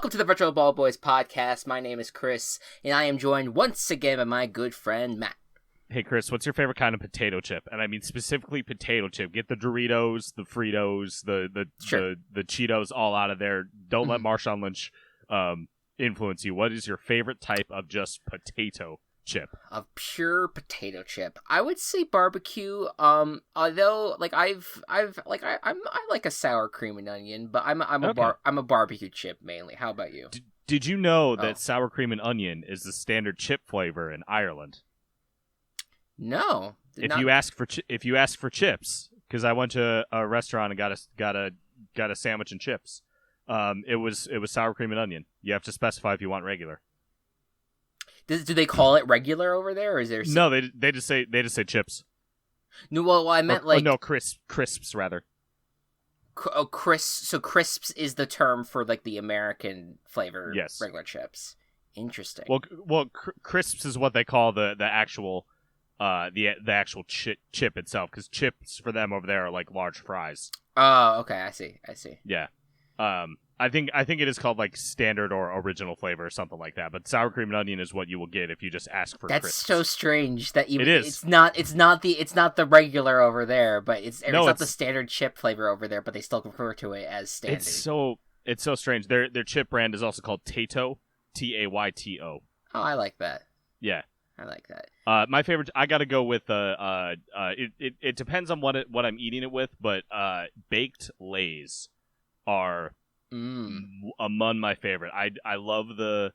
Welcome to the Virtual Ball Boys podcast. My name is Chris, and I am joined once again by my good friend Matt. Hey Chris, what's your favorite kind of potato chip? And I mean specifically potato chip. Get the Doritos, the Fritos, the Cheetos all out of there. Don't let Marshawn Lynch influence you. What is your favorite type of just potato chip? Of pure potato chip, I would say barbecue. Although I like a sour cream and onion, but I'm a barbecue chip mainly. How about you? Did you know that sour cream and onion is the standard chip flavor in Ireland? No. If you ask for chips, because I went to a restaurant and got a sandwich and chips, it was sour cream and onion. You have to specify if you want regular. Do they call it regular over there, or is there? No, they just say chips. No, well I meant crisps rather. Crisps. So crisps is the term for like the American flavor. Yes. Regular chips. Interesting. Well, crisps is what they call the actual. The actual chip itself, because chips for them over there are like large fries. Oh, okay, I see. Yeah, I think it is called like standard or original flavor or something like that. But sour cream and onion is what you will get if you just ask for. That's crisps. so strange that it is. It's not the regular over there, but it's not the standard chip flavor over there. But they still refer to it as standard. It's so strange. Their chip brand is also called Tayto, Tayto. Oh, I like that. Yeah. I like that. My favorite, I gotta go with it depends on what I'm eating it with, but baked Lay's are among my favorite. I love the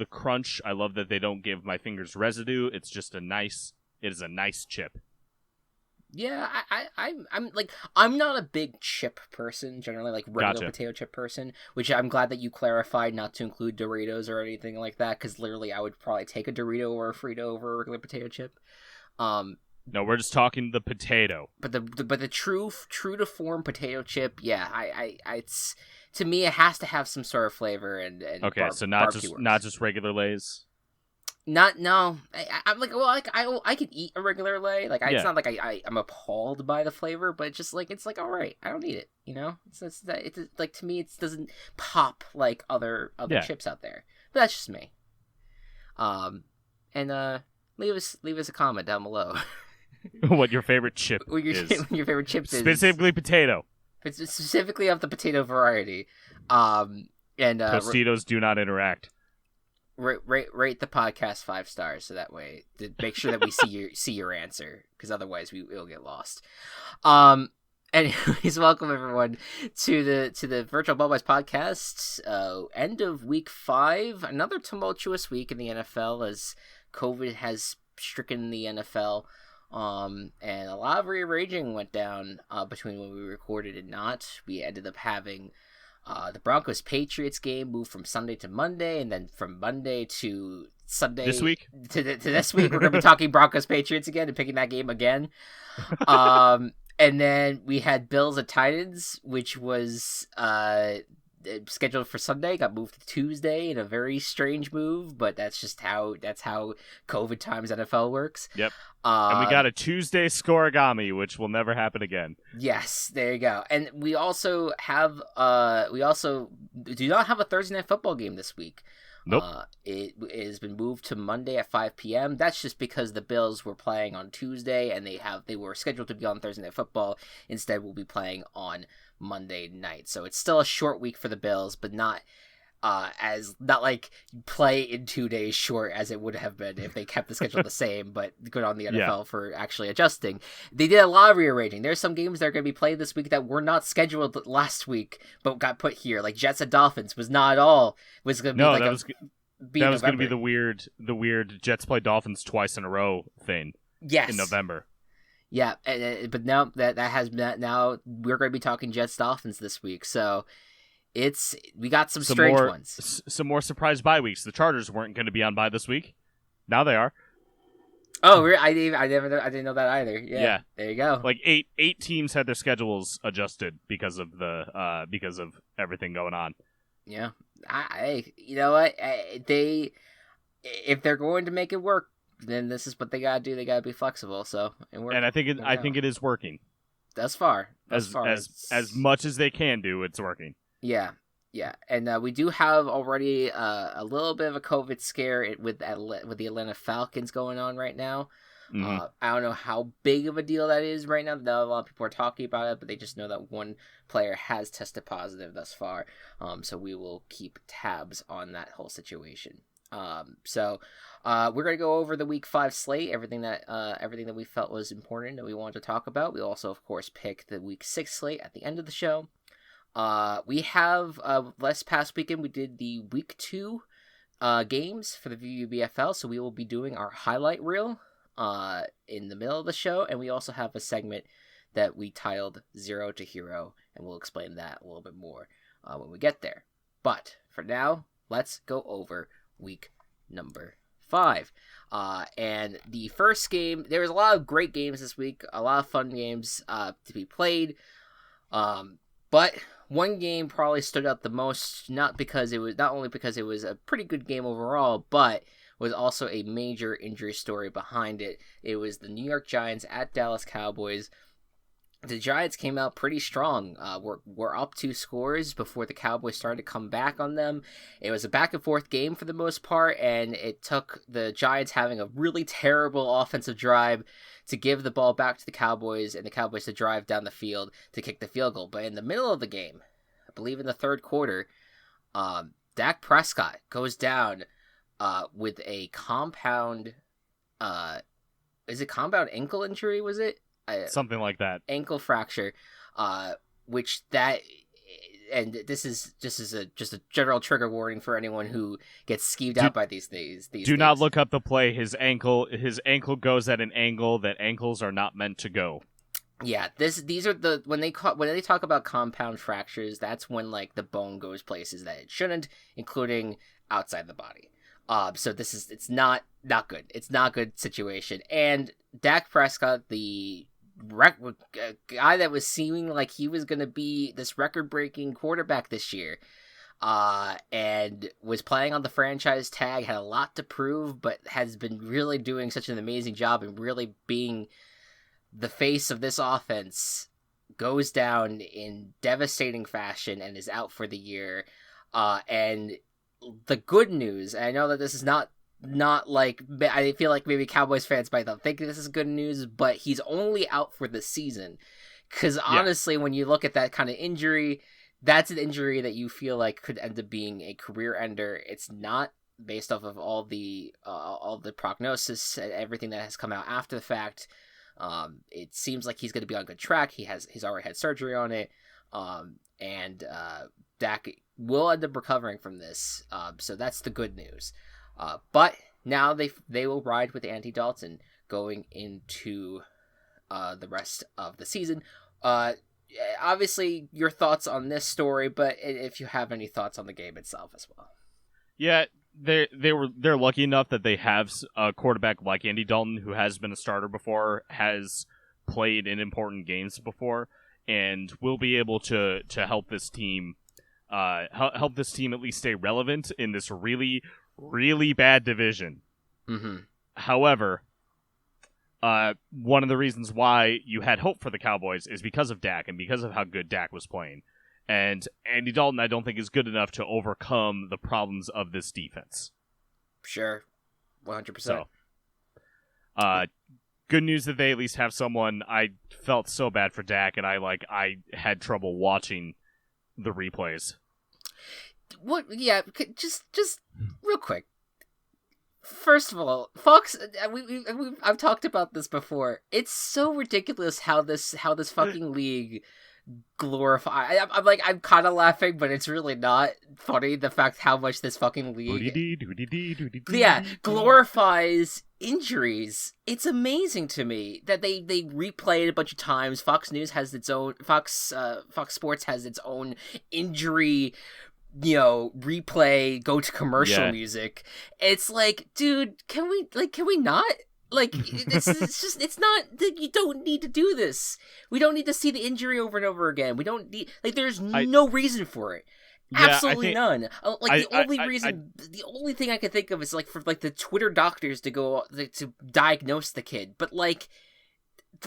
crunch. I love that they don't give my fingers residue. It is a nice chip. Yeah, I'm not a big chip person generally, like regular potato chip person, which I'm glad that you clarified not to include Doritos or anything like that, because literally I would probably take a Dorito or a Frito over a regular potato chip. No, we're just talking the potato. But the true to form potato chip, yeah, it's to me it has to have some sort of flavor and okay, so not just regular Lay's. I'm like, well, I could eat a regular Lay. Like, it's not like I'm appalled by the flavor, but it's like, all right, I don't need it, you know? It's like, to me, it doesn't pop like other chips out there. But that's just me. And leave us a comment down below. What your favorite chip is. Your favorite chip is. Specifically potato. Specifically of the potato variety. And Tostitos do not interact. Rate the podcast 5 stars, so that way to make sure that we see your answer, because otherwise we'll get lost. Anyways, welcome everyone to the Virtual Ball Boys podcast. End of week 5, another tumultuous week in the NFL as COVID has stricken the NFL. And a lot of rearranging went down between when we recorded and not. We ended up having the Broncos-Patriots game moved from Sunday to Monday, and then from Monday to Sunday this week to this week. We're going to be talking Broncos-Patriots again and picking that game again. And then we had Bills at Titans, which was scheduled for Sunday, got moved to Tuesday in a very strange move, but that's how COVID times NFL works. Yep. And we got a Tuesday scoregami, which will never happen again. Yes, there you go. And we also do not have a Thursday night football game this week. Nope. It has been moved to Monday at 5 p.m. That's just because the Bills were playing on Tuesday and they were scheduled to be on Thursday night football. Instead, we'll be playing on Monday night. So it's still a short week for the Bills, but not like play in 2 days short as it would have been if they kept the schedule the same. But good on the NFL for actually adjusting. They did a lot of rearranging. There's some games that are going to be played this week that were not scheduled last week but got put here. Like Jets and Dolphins was not at all. Was going to be that was going to be the weird Jets play Dolphins twice in a row thing. Yes. In November. Yeah, but now now we're going to be talking Jets Dolphins this week. So we got some strange ones. Some more surprise bye weeks. The Chargers weren't going to be on bye this week. Now they are. Oh, I didn't know that either. Yeah. There you go. Like eight teams had their schedules adjusted because of everything going on. Yeah. You know what? If they're going to make it work, then this is what they gotta do. They gotta be flexible. So and I think it is working. Thus far. As much as they can do, it's working. Yeah. Yeah, and we do have already a little bit of a COVID scare with the Atlanta Falcons going on right now. Mm-hmm. I don't know how big of a deal that is right now. A lot of people are talking about it, but they just know that one player has tested positive thus far. So we will keep tabs on that whole situation. So we're gonna go over the Week 5 slate, everything that we felt was important that we wanted to talk about. We also, of course, pick the Week 6 slate at the end of the show. We have last past weekend we did the Week 2 games for the VBBFL, so we will be doing our highlight reel in the middle of the show, and we also have a segment that we titled Zero to Hero, and we'll explain that a little bit more when we get there. But for now, let's go over week number 5. And the first game, there was a lot of great games this week, a lot of fun games to be played, but one game probably stood out the most, not only because it was a pretty good game overall, but was also a major injury story behind it. It was the New York Giants at Dallas Cowboys. The Giants came out pretty strong. We're up 2 scores before the Cowboys started to come back on them. It was a back-and-forth game for the most part, and it took the Giants having a really terrible offensive drive to give the ball back to the Cowboys, and the Cowboys to drive down the field to kick the field goal. But in the middle of the game, I believe in the third quarter, Dak Prescott goes down with a compound, is it compound ankle injury, was it? Something like that. Ankle fracture, which that, and this is just a general trigger warning for anyone who gets skeeved out by these things. Do not look up the play. His ankle goes at an angle that ankles are not meant to go. Yeah, these are when they talk about compound fractures, that's when like the bone goes places that it shouldn't, including outside the body. So it's not good. It's not a good situation. And Dak Prescott, the guy that was seeming like he was going to be this record-breaking quarterback this year, and was playing on the franchise tag, had a lot to prove, but has been really doing such an amazing job and really being the face of this offense, goes down in devastating fashion and is out for the year. And the good news, and I know that this is not like, I feel like maybe Cowboys fans might not think this is good news, but he's only out for the season. Because honestly, when you look at that kind of injury, that's an injury that you feel like could end up being a career ender. It's not, based off of all the prognosis and everything that has come out after the fact. It seems like he's going to be on good track. He's already had surgery on it. And Dak will end up recovering from this. So that's the good news. But now they will ride with Andy Dalton going into the rest of the season. Obviously, your thoughts on this story, but if you have any thoughts on the game itself as well. Yeah, they're lucky enough that they have a quarterback like Andy Dalton, who has been a starter before, has played in important games before, and will be able to help this team help this team at least stay relevant in this really, really bad division. Mm-hmm. However, one of the reasons why you had hope for the Cowboys is because of Dak and because of how good Dak was playing. And Andy Dalton, I don't think, is good enough to overcome the problems of this defense. Sure. 100%. So, good news that they at least have someone. I felt so bad for Dak, and I had trouble watching the replays. What? Yeah, just real quick. First of all, Fox. I've talked about this before. It's so ridiculous how this fucking league glorify. I'm kind of laughing, but it's really not funny. The fact how much this fucking league, glorifies injuries. It's amazing to me that they replay it a bunch of times. Fox News has its own Fox Sports has its own injury, replay, go to commercial music. It's like, dude, can we not? Like, it's not, you don't need to do this. We don't need to see the injury over and over again. We don't need, there's no reason for it. Absolutely none. The only thing I can think of is, for the Twitter doctors to go, to diagnose the kid. But,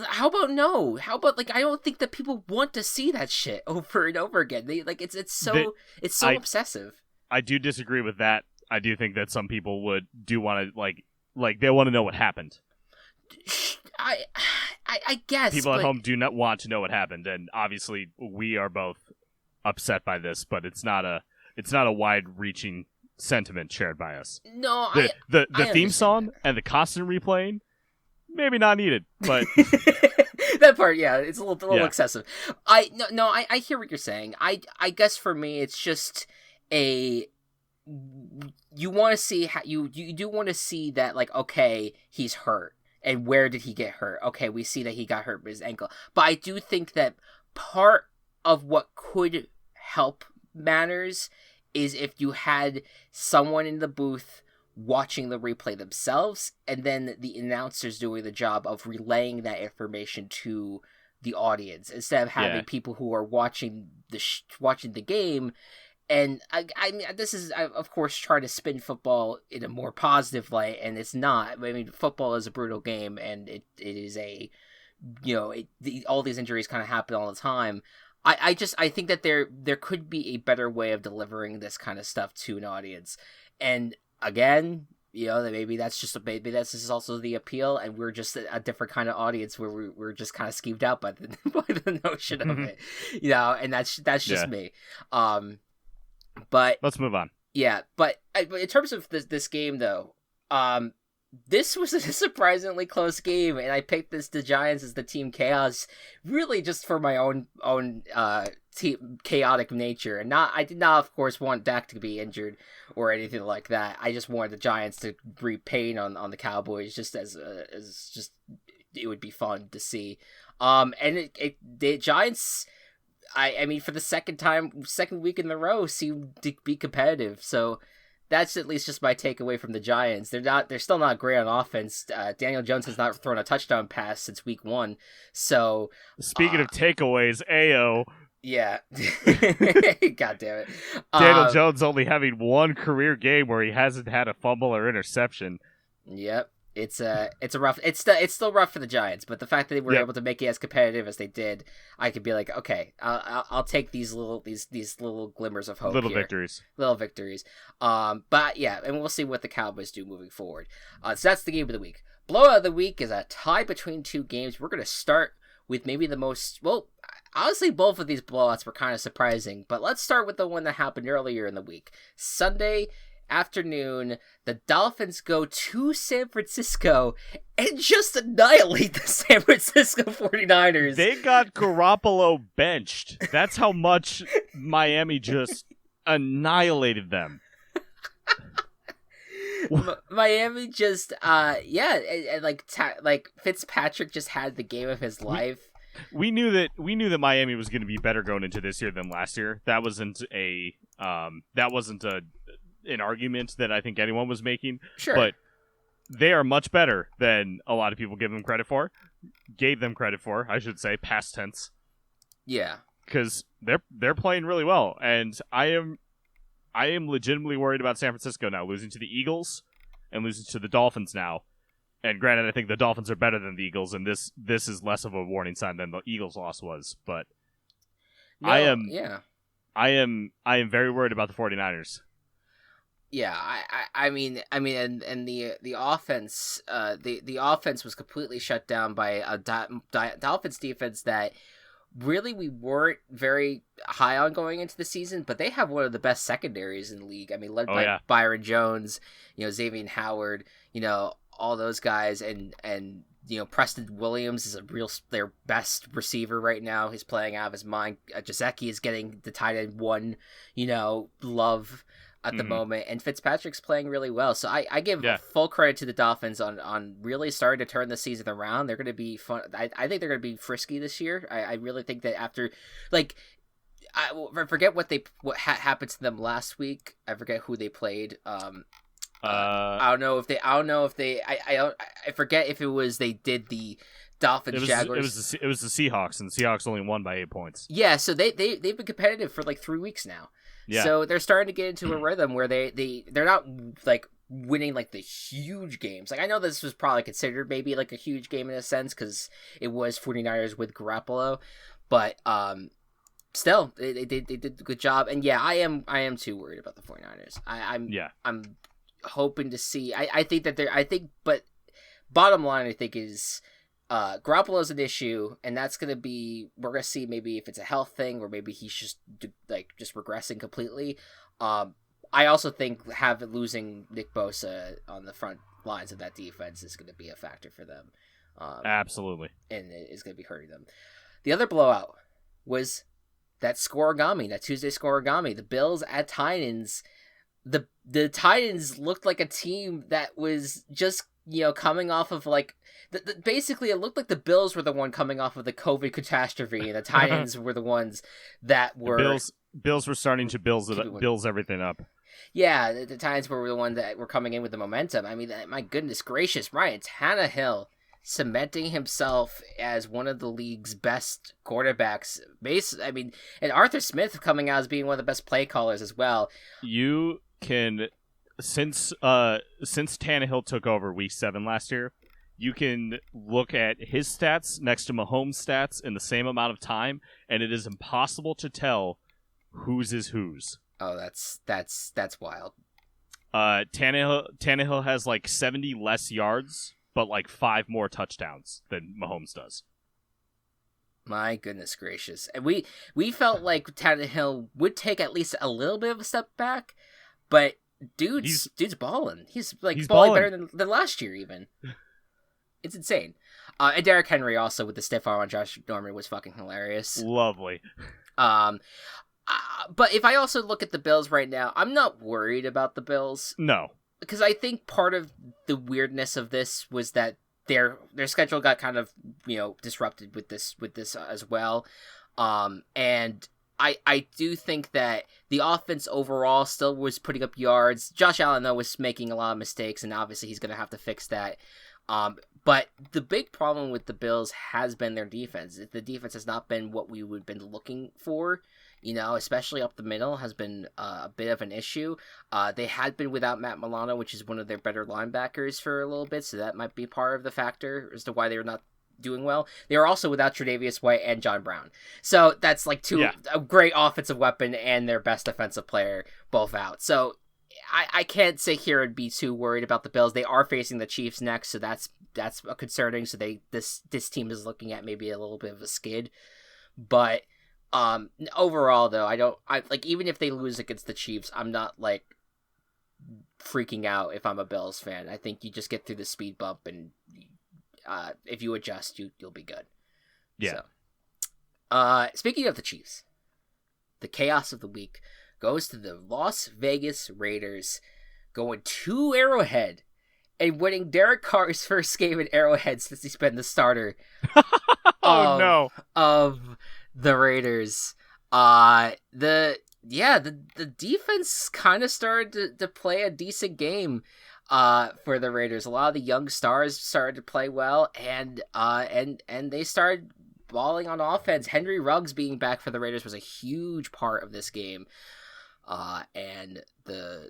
How about no? How about like I don't think that people want to see that shit over and over again. They like it's so obsessive. I do disagree with that. I do think that some people do want to like they want to know what happened. I guess people at home do not want to know what happened, and obviously we are both upset by this, but it's not a wide-reaching sentiment shared by us. No, the theme song and the constant replaying, maybe not needed, but that part, yeah, it's a little excessive. I hear what you're saying. I guess for me, it's just you want to see how you do want to see that, like, okay, he's hurt. And where did he get hurt? Okay, we see that he got hurt with his ankle. But I do think that part of what could help matters is if you had someone in the booth watching the replay themselves, and then the announcers doing the job of relaying that information to the audience, instead of having people who are watching the game. And I mean, this is, of course, trying to spin football in a more positive light, and it's not. I mean, football is a brutal game, and it is all these injuries kind of happen all the time. I think that there could be a better way of delivering this kind of stuff to an audience. And again, maybe this is also the appeal, and we're just a different kind of audience where we're just kind of skeeved out by the notion of it, and that's just me. But let's move on. Yeah, but in terms of this game, though, this was a surprisingly close game, and I picked the Giants as the team chaos, really just for my own team chaotic nature, and I did not, of course, want Dak to be injured or anything like that. I just wanted the Giants to breathe pain on the Cowboys, just as just it would be fun to see. And the Giants, I mean, for the second week in a row, seem to be competitive. So that's at least just my takeaway from the Giants. They're still not great on offense. Daniel Jones has not thrown a touchdown pass since week 1. So speaking of takeaways, Ayo. Yeah. God damn it. Daniel Jones only having one career game where he hasn't had a fumble or interception. Yep. It's rough. It's still rough for the Giants, but the fact that they were able to make it as competitive as they did, I could be like, okay, I'll take these little glimmers of hope, little victories. But yeah, and we'll see what the Cowboys do moving forward. So that's the game of the week. Blowout of the week is a tie between two games. We're gonna start with maybe the most, well, honestly, both of these blowouts were kind of surprising, but let's start with the one that happened earlier in the week. Sunday afternoon, the Dolphins go to San Francisco and just annihilate the San Francisco 49ers. They got Garoppolo benched. That's how much Miami just annihilated them. Miami just, like Fitzpatrick just had the game of his life. We knew that Miami was going to be better going into this year than last year. That wasn't an argument that I think anyone was making. Sure. But they are much better than a lot of people gave them credit for, I should say, past tense. Yeah. Because they're playing really well, and I am legitimately worried about San Francisco now, losing to the Eagles and losing to the Dolphins now. And granted, I think the Dolphins are better than the Eagles, and this is less of a warning sign than the Eagles' loss was. But I am very worried about the 49ers. Yeah, I mean, and the offense, the offense was completely shut down by a Dolphins defense that really we weren't very high on going into the season, but they have one of the best secondaries in the league. I mean, led by Byron Jones, Xavier Howard, all those guys, and Preston Williams is their best receiver right now. He's playing out of his mind. Gesicki is getting the tight end one, love at the moment, and Fitzpatrick's playing really well. So I give full credit to the Dolphins on really starting to turn the season around. They're going to be fun. I think they're going to be frisky this year. I really think that after, like, I forget what happened to them last week. I forget who they played. I forget if it was they did the Dolphins Jaguars. It was the Seahawks, and the Seahawks only won by 8 points. Yeah, so they've been competitive for like 3 weeks now. Yeah. So they're starting to get into a rhythm where they're not like winning like the huge games. Like I know this was probably considered maybe like a huge game in a sense because it was 49ers with Garoppolo, but still they did a good job. And yeah, I am too worried about the 49ers. I'm hoping to see. I think that but bottom line I think is Garoppolo's an issue, and that's gonna be we're gonna see maybe if it's a health thing or maybe he's just regressing completely. I also think losing Nick Bosa on the front lines of that defense is gonna be a factor for them. Absolutely, and it is gonna be hurting them. The other blowout was that Tuesday scoregami. The Bills at Titans. The Titans looked like a team that was just coming off of like. Basically, it looked like the Bills were the one coming off of the COVID catastrophe, and the Titans were the ones that were... Bills were starting to bills everything up. Yeah, the Titans were the ones that were coming in with the momentum. I mean, my goodness gracious, Ryan Tannehill cementing himself as one of the league's best quarterbacks. And Arthur Smith coming out as being one of the best play callers as well. You can... Since Tannehill took over Week 7 last year... You can look at his stats next to Mahomes' stats in the same amount of time, and it is impossible to tell whose is whose. Oh, that's wild. Tannehill has like 70 less yards, but like 5 more touchdowns than Mahomes does. My goodness gracious. And we felt like Tannehill would take at least a little bit of a step back, but dude's balling. He's balling better than last year even. It's insane. And Derrick Henry also with the stiff arm on Josh Norman was fucking hilarious. Lovely. But if I also look at the Bills right now, I'm not worried about the Bills. No. Because I think part of the weirdness of this was that their schedule got kind of, disrupted with this as well. And I do think that the offense overall still was putting up yards. Josh Allen, though, was making a lot of mistakes, and obviously he's going to have to fix that. But the big problem with the Bills has been their defense. The defense has not been what we would have been looking for, especially up the middle has been a bit of an issue. They had been without Matt Milano, which is one of their better linebackers for a little bit, so that might be part of the factor as to why they're not doing well. They are also without Tre'Davious White and John Brown. So that's like a great offensive weapon and their best defensive player both out. So I can't sit here and be too worried about the Bills. They are facing the Chiefs next, so that's concerning. So this team is looking at maybe a little bit of a skid. But overall, though, even if they lose against the Chiefs, I'm not like freaking out if I'm a Bills fan. I think you just get through the speed bump, and if you adjust, you'll be good. Yeah. So, speaking of the Chiefs, the chaos of the week goes to the Las Vegas Raiders, going to Arrowhead and winning Derek Carr's first game at Arrowhead since he's been the starter of the Raiders. The defense kind of started to play a decent game for the Raiders. A lot of the young stars started to play well, and they started balling on offense. Henry Ruggs being back for the Raiders was a huge part of this game. And the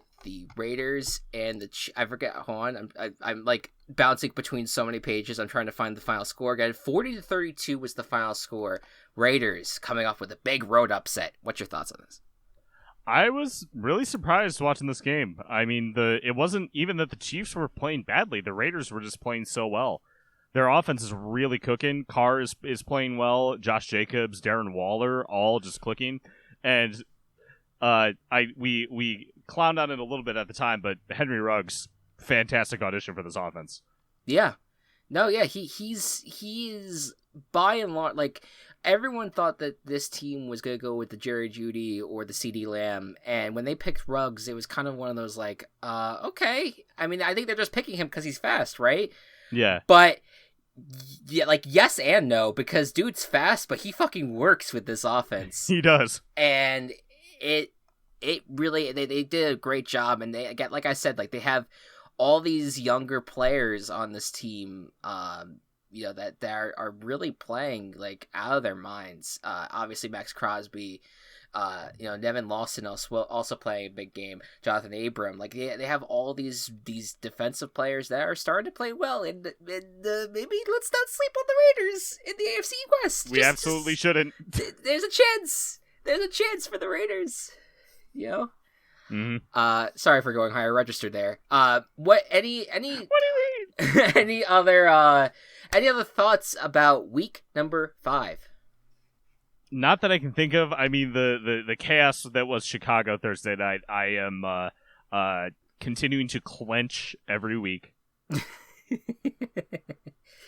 Raiders and I forget. Hold on, I'm like bouncing between so many pages. I'm trying to find the final score again. 40-32 was the final score. Raiders coming off with a big road upset. What's your thoughts on this? I was really surprised watching this game. I mean, it wasn't even that the Chiefs were playing badly. The Raiders were just playing so well. Their offense is really cooking. Carr is playing well. Josh Jacobs, Darren Waller, all just clicking. And we clowned on it a little bit at the time, but Henry Ruggs, fantastic audition for this offense. Yeah. No, yeah, he's by and large, like, everyone thought that this team was going to go with the Jerry Jeudy or the CeeDee Lamb, and when they picked Ruggs, it was kind of one of those, like, okay. I mean, I think they're just picking him because he's fast, right? Yeah. But, yeah, like, yes and no, because dude's fast, but he fucking works with this offense. He does. And it really, they did a great job, and they get, like I said, like, they have all these younger players on this team, that are really playing, like, out of their minds. Obviously Max Crosby, Nevin Lawson also playing a big game. Jonathan Abram, like they have all these defensive players that are starting to play well, and maybe let's not sleep on the Raiders in the AFC West. We absolutely shouldn't. There's a chance. There's a chance for the Raiders. Sorry for going higher register there. What do you mean? any other thoughts about week number 5? Not that I can think of. I mean, the chaos that was Chicago Thursday night, I am continuing to clench every week.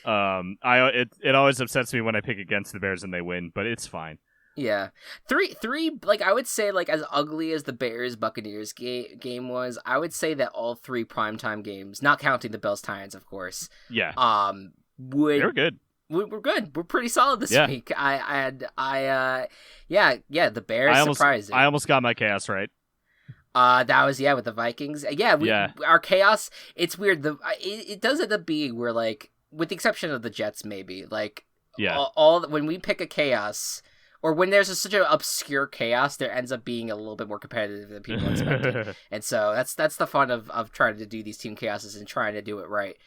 It always upsets me when I pick against the Bears and they win, but it's fine. Yeah. Three, like, I would say, like, as ugly as the Bears-Buccaneers game was, I would say that all 3 primetime games, not counting the Bills-Titans, of course. Yeah. They were good. We're good. We're pretty solid this week. The Bears surprising. I almost got my chaos right. That was with the Vikings. Our chaos. It's weird. It does end up being where, like, with the exception of the Jets, maybe, like, all when we pick a chaos, or when there's such an obscure chaos, there ends up being a little bit more competitive than people expected. And so that's the fun of trying to do these team chaoses and trying to do it right.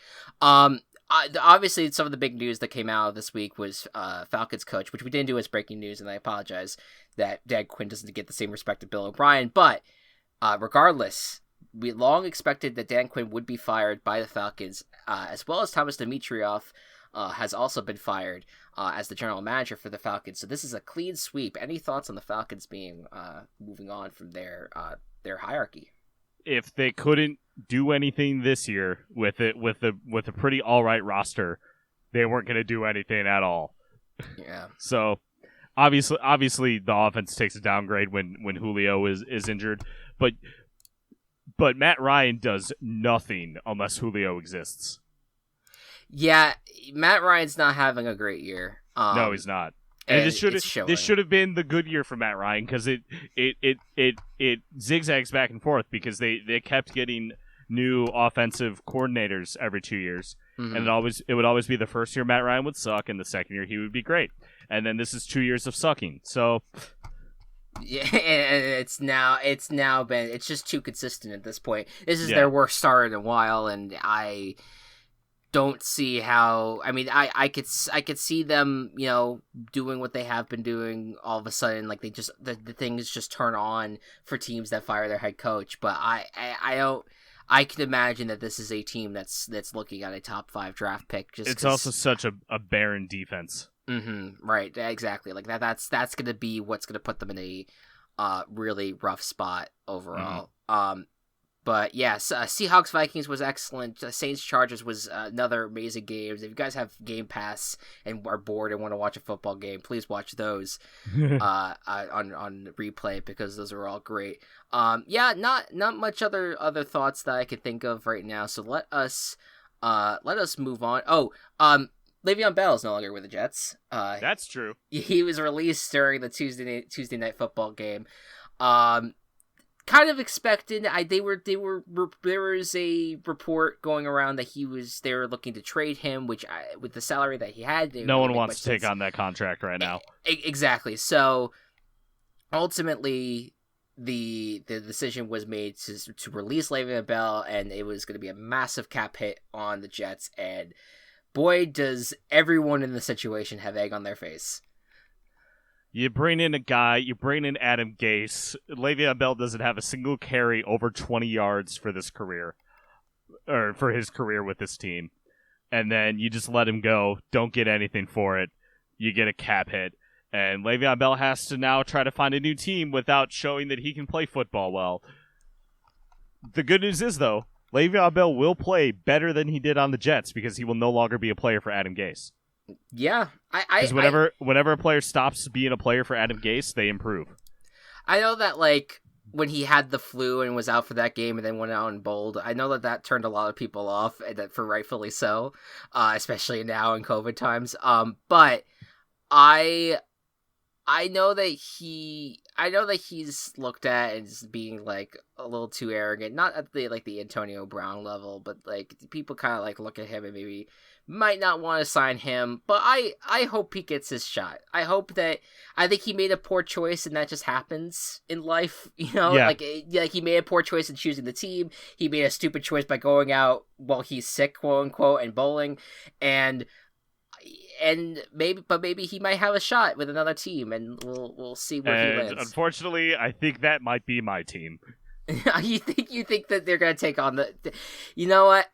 Obviously, some of the big news that came out this week was Falcons coach, which we didn't do as breaking news, and I apologize that Dan Quinn doesn't get the same respect to Bill O'Brien. But regardless, we long expected that Dan Quinn would be fired by the Falcons, as well as Thomas Dimitroff has also been fired as the general manager for the Falcons. So this is a clean sweep. Any thoughts on the Falcons being moving on from their hierarchy? If they couldn't do anything this year with a pretty all right roster, they weren't going to do anything at all. Yeah. So obviously the offense takes a downgrade when Julio is injured, but Matt Ryan does nothing unless Julio exists. Yeah, Matt Ryan's not having a great year. No, he's not. And this should have been the good year for Matt Ryan, because it zigzags back and forth, because they kept getting new offensive coordinators every 2 years, and it would always be the first year Matt Ryan would suck, and the second year he would be great, and then this is 2 years of sucking. So yeah, it's just too consistent at this point. This is their worst start in a while, and I don't see how. I mean, I could see them, doing what they have been doing. All of a sudden, like, they just the things just turn on for teams that fire their head coach. But I don't. I can imagine that this is a team that's looking at a top 5 draft pick. It's also such a barren defense. Right. Exactly. Like that's going to be what's going to put them in a really rough spot overall. But yes, Seahawks Vikings was excellent. Saints Chargers was another amazing game. If you guys have Game Pass and are bored and want to watch a football game, please watch those on replay, because those are all great. Not much other thoughts that I can think of right now. So let us move on. Le'Veon Bell is no longer with the Jets. That's true. He was released during the Tuesday night football game. Kind of expected. There was a report going around that they were looking to trade him, which with the salary that he had, no one wants to take on that contract right now. Exactly. So ultimately, the decision was made to release Le'Veon Bell, and it was going to be a massive cap hit on the Jets. And boy, does everyone in the situation have egg on their face. You bring in Adam Gase. Le'Veon Bell doesn't have a single carry over 20 yards for this career, or for his career with this team. And then you just let him go, don't get anything for it. You get a cap hit. And Le'Veon Bell has to now try to find a new team without showing that he can play football well. The good news is, though, Le'Veon Bell will play better than he did on the Jets, because he will no longer be a player for Adam Gase. Yeah, because whenever a player stops being a player for Adam Gase, they improve. I know that, like, when he had the flu and was out for that game and then went out and bowled, I know that turned a lot of people off, and that for rightfully so, especially now in COVID times. But I know that I know that he's looked at as being like a little too arrogant, not at the Antonio Brown level, but like people kind of like look at him and maybe might not want to sign him. But I hope he gets his shot. I think he made a poor choice, and that just happens in life, Yeah. Like he made a poor choice in choosing the team. He made a stupid choice by going out while he's sick, quote unquote, and bowling, and maybe he might have a shot with another team, and we'll see where he lands. Unfortunately, I think that might be my team. you think that they're gonna take on the? You know what?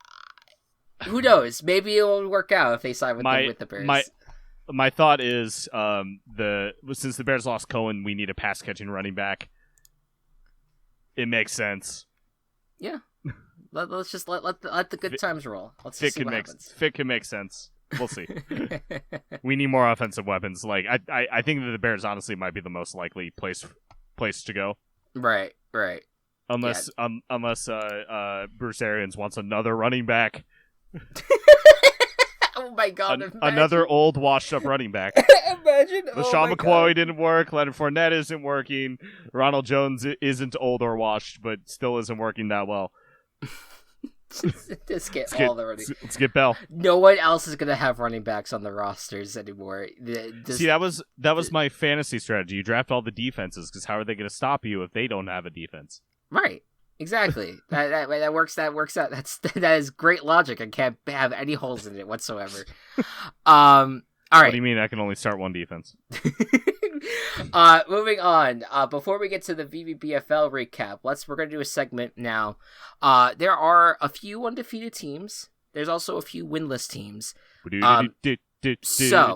Who knows? Maybe it'll work out if they sign with the Bears. My thought is, since the Bears lost Cohen, we need a pass catching running back. It makes sense. Yeah. Let's just let the good times roll. Let's see what happens. Fit can make sense. We'll see. We need more offensive weapons. Like I think that the Bears honestly might be the most likely place to go. Right. Unless Bruce Arians wants another running back. Oh my God! Another old washed up running back. Imagine. LaShawn McCoy didn't work. Leonard Fournette isn't working. Ronald Jones isn't old or washed, but still isn't working that well. Let's get Bell. No one else is gonna have running backs on the rosters anymore. See, that was my fantasy strategy. You draft all the defenses, because how are they gonna stop you if they don't have a defense? Right. Exactly. that works. That works out. That is great logic. and can't have any holes in it whatsoever. All right. What do you mean? I can only start one defense. Moving on. Before we get to the VBBFL recap, we're gonna do a segment now. There are a few undefeated teams. There's also a few winless teams. So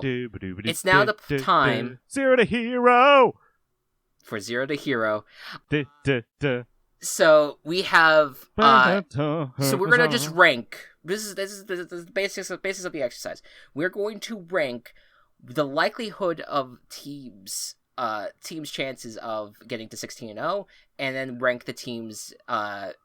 it's now the time. Zero to hero. For Zero to Hero. So we have. So we're gonna just rank. This is the basics of the exercise. We're going to rank the likelihood of teams' chances of getting to 16-0, and then rank the teams as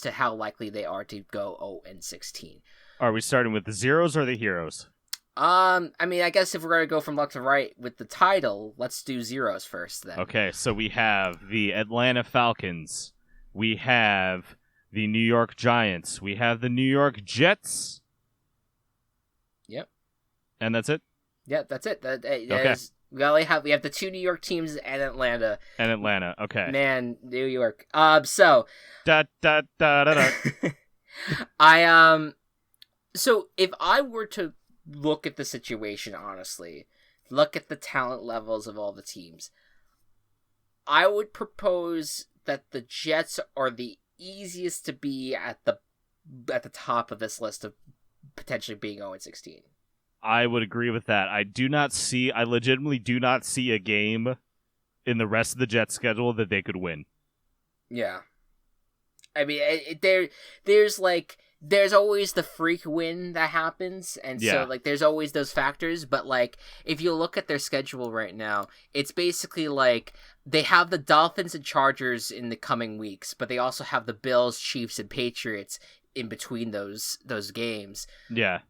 to how likely they are to go 0-16. Are we starting with the zeros or the heroes? I mean, I guess if we're gonna go from left to right with the title, let's do zeros first then. Okay, so we have the Atlanta Falcons, we have the New York Giants, we have the New York Jets. Yep. And that's it? Yeah, that's it. Okay. We have the two New York teams and Atlanta. Okay. Man, New York. So. Da da da da da. So if I were to look at the situation honestly, look at the talent levels of all the teams, I would propose that the Jets are the easiest to be at the top of this list of potentially being 0-16. I would agree with that. I legitimately do not see a game in the rest of the Jets schedule that they could win. Yeah. I mean, there's always the freak win that happens, and so like there's always those factors, but like if you look at their schedule right now, it's basically like they have the Dolphins and Chargers in the coming weeks, but they also have the Bills, Chiefs, and Patriots in between those games. Yeah.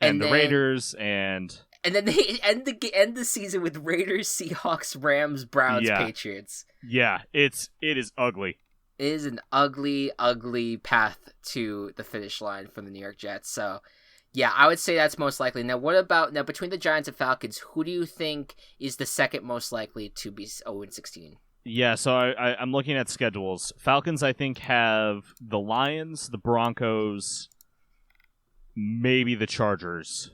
And the Raiders and then they end the season with Raiders, Seahawks, Rams, Browns, Patriots. Yeah, it is ugly. It is an ugly, ugly path to the finish line from the New York Jets. So, yeah, I would say that's most likely. Now, between the Giants and Falcons, who do you think is the second most likely to be 0-16? Yeah, so I'm looking at schedules. Falcons, I think, have the Lions, the Broncos, maybe the Chargers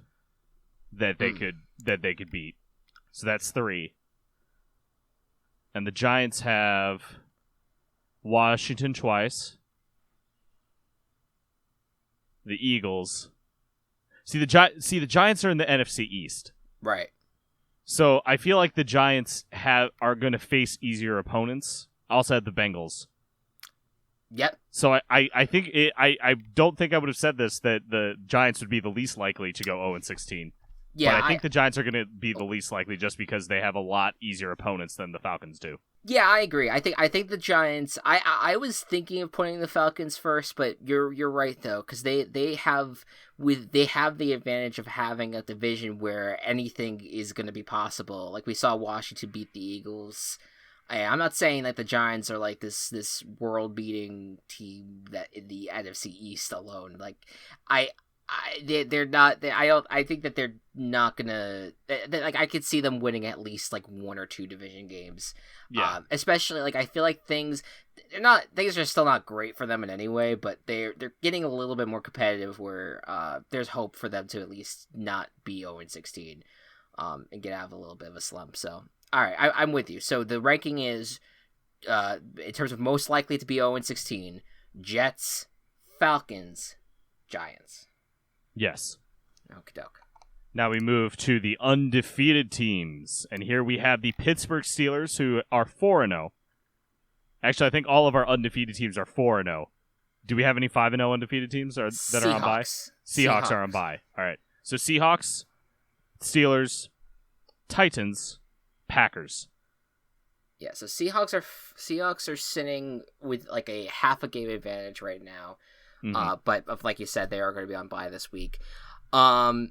that they could beat. So that's 3. And the Giants have Washington twice. The Eagles. See the Giants are in the NFC East. Right. So I feel like the Giants are going to face easier opponents. I also have the Bengals. Yep. So I think I don't think I would have said this, that the Giants would be the least likely to go 0-16. Yeah, but I think the Giants are going to be the least likely just because they have a lot easier opponents than the Falcons do. Yeah, I agree. I think the Giants. I was thinking of putting the Falcons first, but you're right though, because they have the advantage of having a division where anything is going to be possible. Like we saw Washington beat the Eagles. I'm not saying that the Giants are like this world beating team that in the NFC East alone. Like they're not. I think that they're not gonna. Like I could see them winning at least like 1 or 2 division games. Yeah. Especially like I feel like things are still not great for them in any way, but they're getting a little bit more competitive where there's hope for them to at least not be 0-16, and get out of a little bit of a slump. So. All right, I'm with you. So the ranking is, in terms of most likely to be 0-16, Jets, Falcons, Giants. Yes. Okie doke. Now we move to the undefeated teams, and here we have the Pittsburgh Steelers, who are 4-0. Actually, I think all of our undefeated teams are 4-0. Do we have any 5-0 undefeated teams that are on bye? Seahawks are on bye. All right. So Seahawks, Steelers, Titans, Packers. Yeah, so Seahawks are sitting with like a half a game advantage right now. Mm-hmm. But like you said, they are going to be on bye this week. So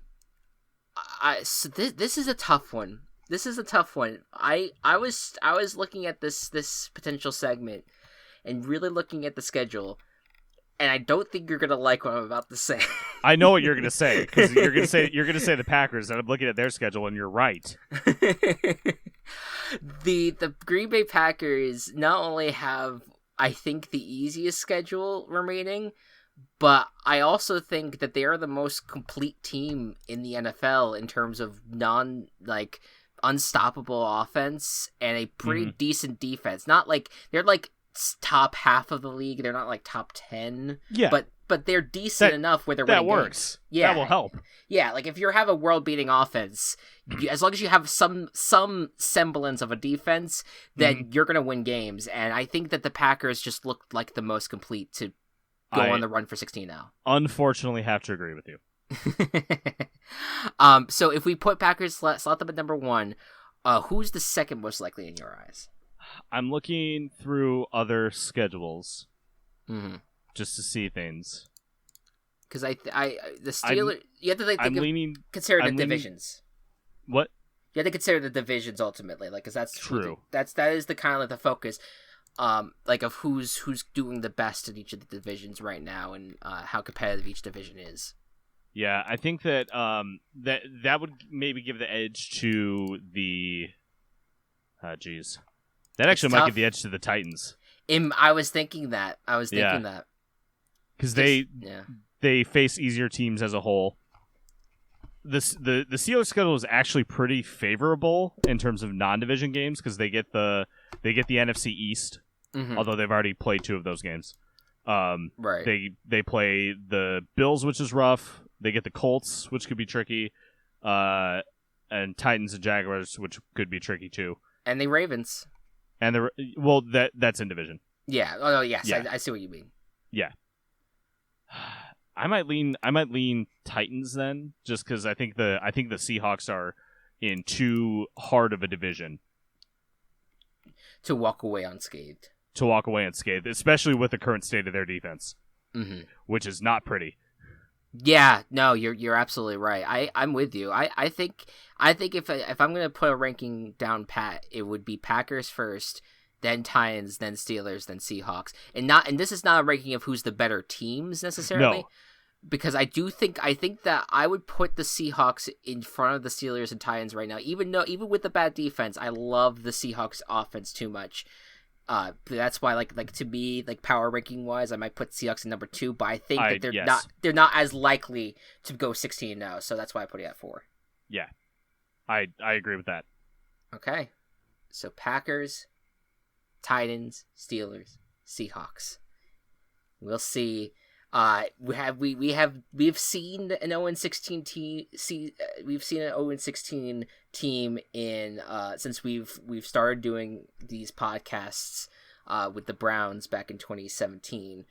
this is a tough one. I was looking at this potential segment and really looking at the schedule, and I don't think you're gonna like what I'm about to say. I know what you're gonna say, because you're gonna say the Packers, and I'm looking at their schedule, and you're right. The Green Bay Packers not only have, I think, the easiest schedule remaining, but I also think that they are the most complete team in the NFL in terms of unstoppable offense and a pretty decent defense. Not like they're like top half of the league. They're not like top 10. Yeah. But they're decent enough where they're winning that works. Games. Yeah. That will help. Yeah, like if you have a world-beating offense, as long as you have some semblance of a defense, then you're going to win games. And I think that the Packers just look like the most complete to go on the run for 16 now. Unfortunately, have to agree with you. So if we put Packers, slot them at number 1, who's the second most likely in your eyes? I'm looking through other schedules just to see things. Because the Steelers, you have to consider the divisions. What? You have to consider the divisions ultimately, like, because that's true. That is the kind of the focus, like of who's doing the best in each of the divisions right now, and how competitive each division is. Yeah, I think that that would maybe give the edge to the. That actually might give the edge to the Titans. I was thinking that. Because they face easier teams as a whole. The Steelers schedule is actually pretty favorable in terms of non-division games because they get the NFC East, although they've already played 2 of those games. Right. They play the Bills, which is rough. They get the Colts, which could be tricky, and Titans and Jaguars, which could be tricky too. And the Ravens. And that's in division. Yeah. Oh yes, yeah. I see what you mean. Yeah. I might lean Titans then, just because I think the Seahawks are in too hard of a division to walk away unscathed. Especially with the current state of their defense, which is not pretty. Yeah, no, you're absolutely right. I'm with you. I think if I'm gonna put a ranking down pat, it would be Packers first, then Titans, then Steelers, then Seahawks, and this is not a ranking of who's the better teams necessarily. No. Because I think that I would put the Seahawks in front of the Steelers and Titans right now. Even with the bad defense, I love the Seahawks offense too much. That's why like to me, like power ranking wise, I might put Seahawks in number 2, but I think that they're not as likely to go 16 now, so that's why I put it at 4. Yeah. I agree with that. Okay. So Packers, Titans, Steelers, Seahawks. We'll see. We've seen an 0-16 team. We've seen an 0-16 team in since we've started doing these podcasts with the Browns back in 2017.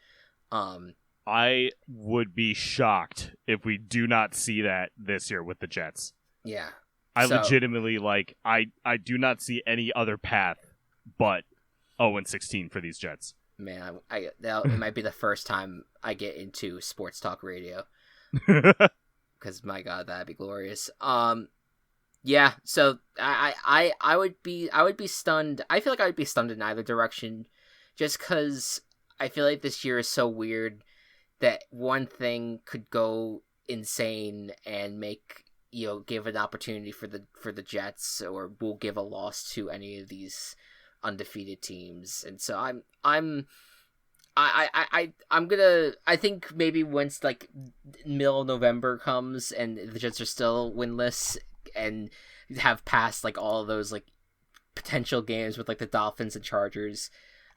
I would be shocked if we do not see that this year with the Jets. Yeah, legitimately I do not see any other path but 0-16 for these Jets. Man, it might be the first time I get into sports talk radio. Because, my God, that'd be glorious. Yeah, so I would be stunned. I feel like I would be stunned in either direction, just because I feel like this year is so weird that one thing could go insane and make give an opportunity for the Jets, or will give a loss to any of these undefeated teams. And so I think maybe once like middle of November comes and the Jets are still winless and have passed like all of those like potential games with like the Dolphins and Chargers.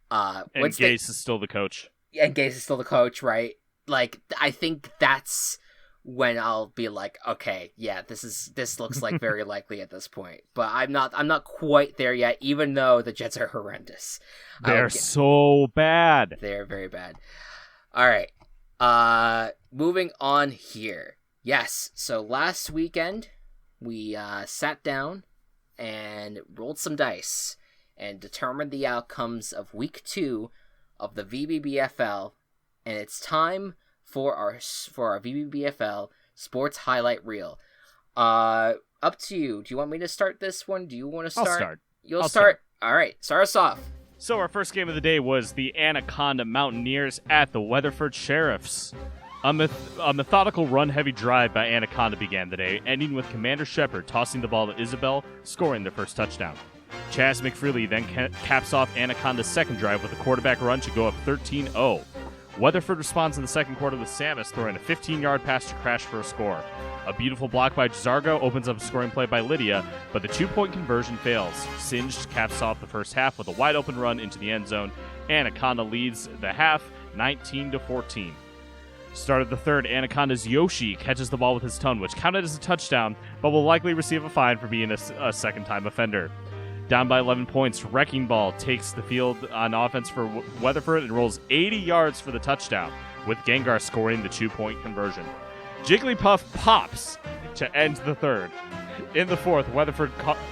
And Gase is still the coach. And Gase is still the coach, right? Like, I think that's when I'll be like, okay, yeah, this looks like very likely at this point. But I'm not quite there yet, even though the Jets are horrendous. They're so bad. They're very bad. All right. Moving on here. Yes. So last weekend we sat down and rolled some dice and determined the outcomes of week 2 of the VBBFL, and it's time for our VBBFL sports highlight reel. Up to you. Do you want me to start this one? Do you want to start? I'll start. I'll start. All right, start us off. So our first game of the day was the Anaconda Mountaineers at the Weatherford Sheriffs. A methodical run-heavy drive by Anaconda began the day, ending with Commander Shepard tossing the ball to Isabel, scoring their first touchdown. Chaz McFreely then caps off Anaconda's second drive with a quarterback run to go up 13-0. Weatherford responds in the second quarter with Samus throwing a 15-yard pass to Crash for a score. A beautiful block by Zargo opens up a scoring play by Lydia, but the 2-point conversion fails. Singed caps off the first half with a wide-open run into the end zone. Anaconda leads the half 19-14. Start of the third, Anaconda's Yoshi catches the ball with his tongue, which counted as a touchdown, but will likely receive a fine for being a second-time offender. Down by 11 points, Wrecking Ball takes the field on offense for Weatherford and rolls 80 yards for the touchdown, with Gengar scoring the 2-point conversion. Jigglypuff pops to end the third. In the fourth, Weatherford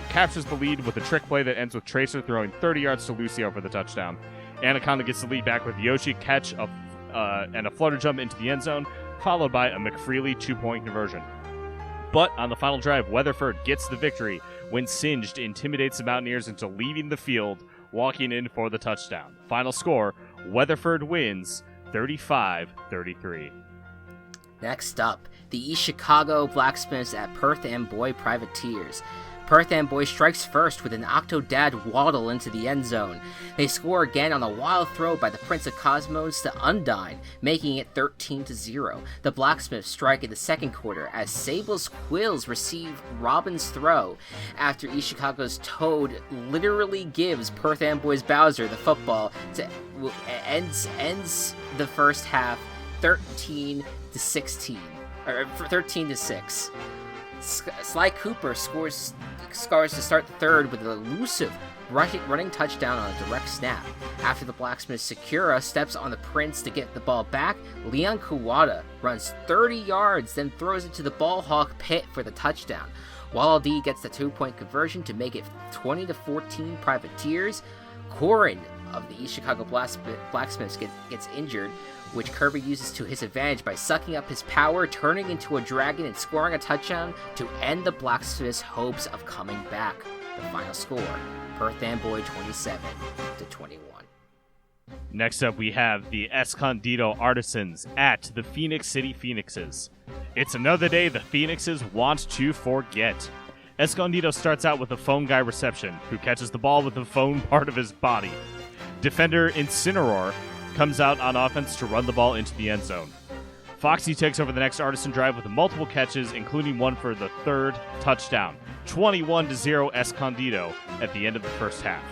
captures the lead with a trick play that ends with Tracer throwing 30 yards to Lucio for the touchdown. Anaconda gets the lead back with Yoshi catch and a flutter jump into the end zone, followed by a McFreely 2-point conversion. But on the final drive, Weatherford gets the victory when Singed intimidates the Mountaineers into leaving the field, walking in for the touchdown. Final score, Weatherford wins 35-33. Next up, the East Chicago Blacksmiths at Perth Amboy Privateers. Perth Amboy strikes first with an Octodad waddle into the end zone. They score again on a wild throw by the Prince of Cosmos to Undine, making it 13-0. The Blacksmiths strike in the second quarter as Sable's Quills receive Robin's throw after East Chicago's Toad literally gives Perth Amboy's Bowser the football to ends the first half 13-16 or 13-6. Sly Cooper scores to start the third with an elusive running touchdown on a direct snap. After the Blacksmith Sakura steps on the Prince to get the ball back, Leon Kawada runs 30 yards, then throws it to the ball hawk pit for the touchdown. Waddle Dee gets the 2-point conversion to make it 20-14 Privateers. Corin of the East Chicago Blacksmiths gets injured, which Kirby uses to his advantage by sucking up his power, turning into a dragon, and scoring a touchdown to end the Blacksmiths' hopes of coming back. The final score, Perth Amboy 27-21. Next up, we have the Escondido Artisans at the Phoenix City Phoenixes. It's another day the Phoenixes want to forget. Escondido starts out with a phone guy reception, who catches the ball with the phone part of his body. Defender Incineroar comes out on offense to run the ball into the end zone. Foxy takes over the next Artisan drive with multiple catches, including one for the third touchdown. 21-0 Escondido at the end of the first half.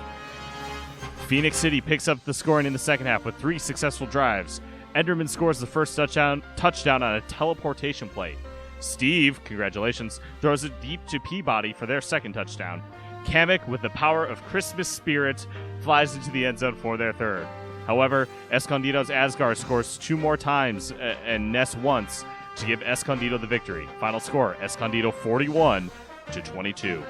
Phoenix City picks up the scoring in the second half with 3 successful drives. Enderman scores the first touchdown on a teleportation play. Steve, congratulations, throws it deep to Peabody for their second touchdown. Kamek, with the power of Christmas spirit, flies into the end zone for their third. However, Escondido's Asgard scores 2 more times and Ness once to give Escondido the victory. Final score, Escondido 41-22.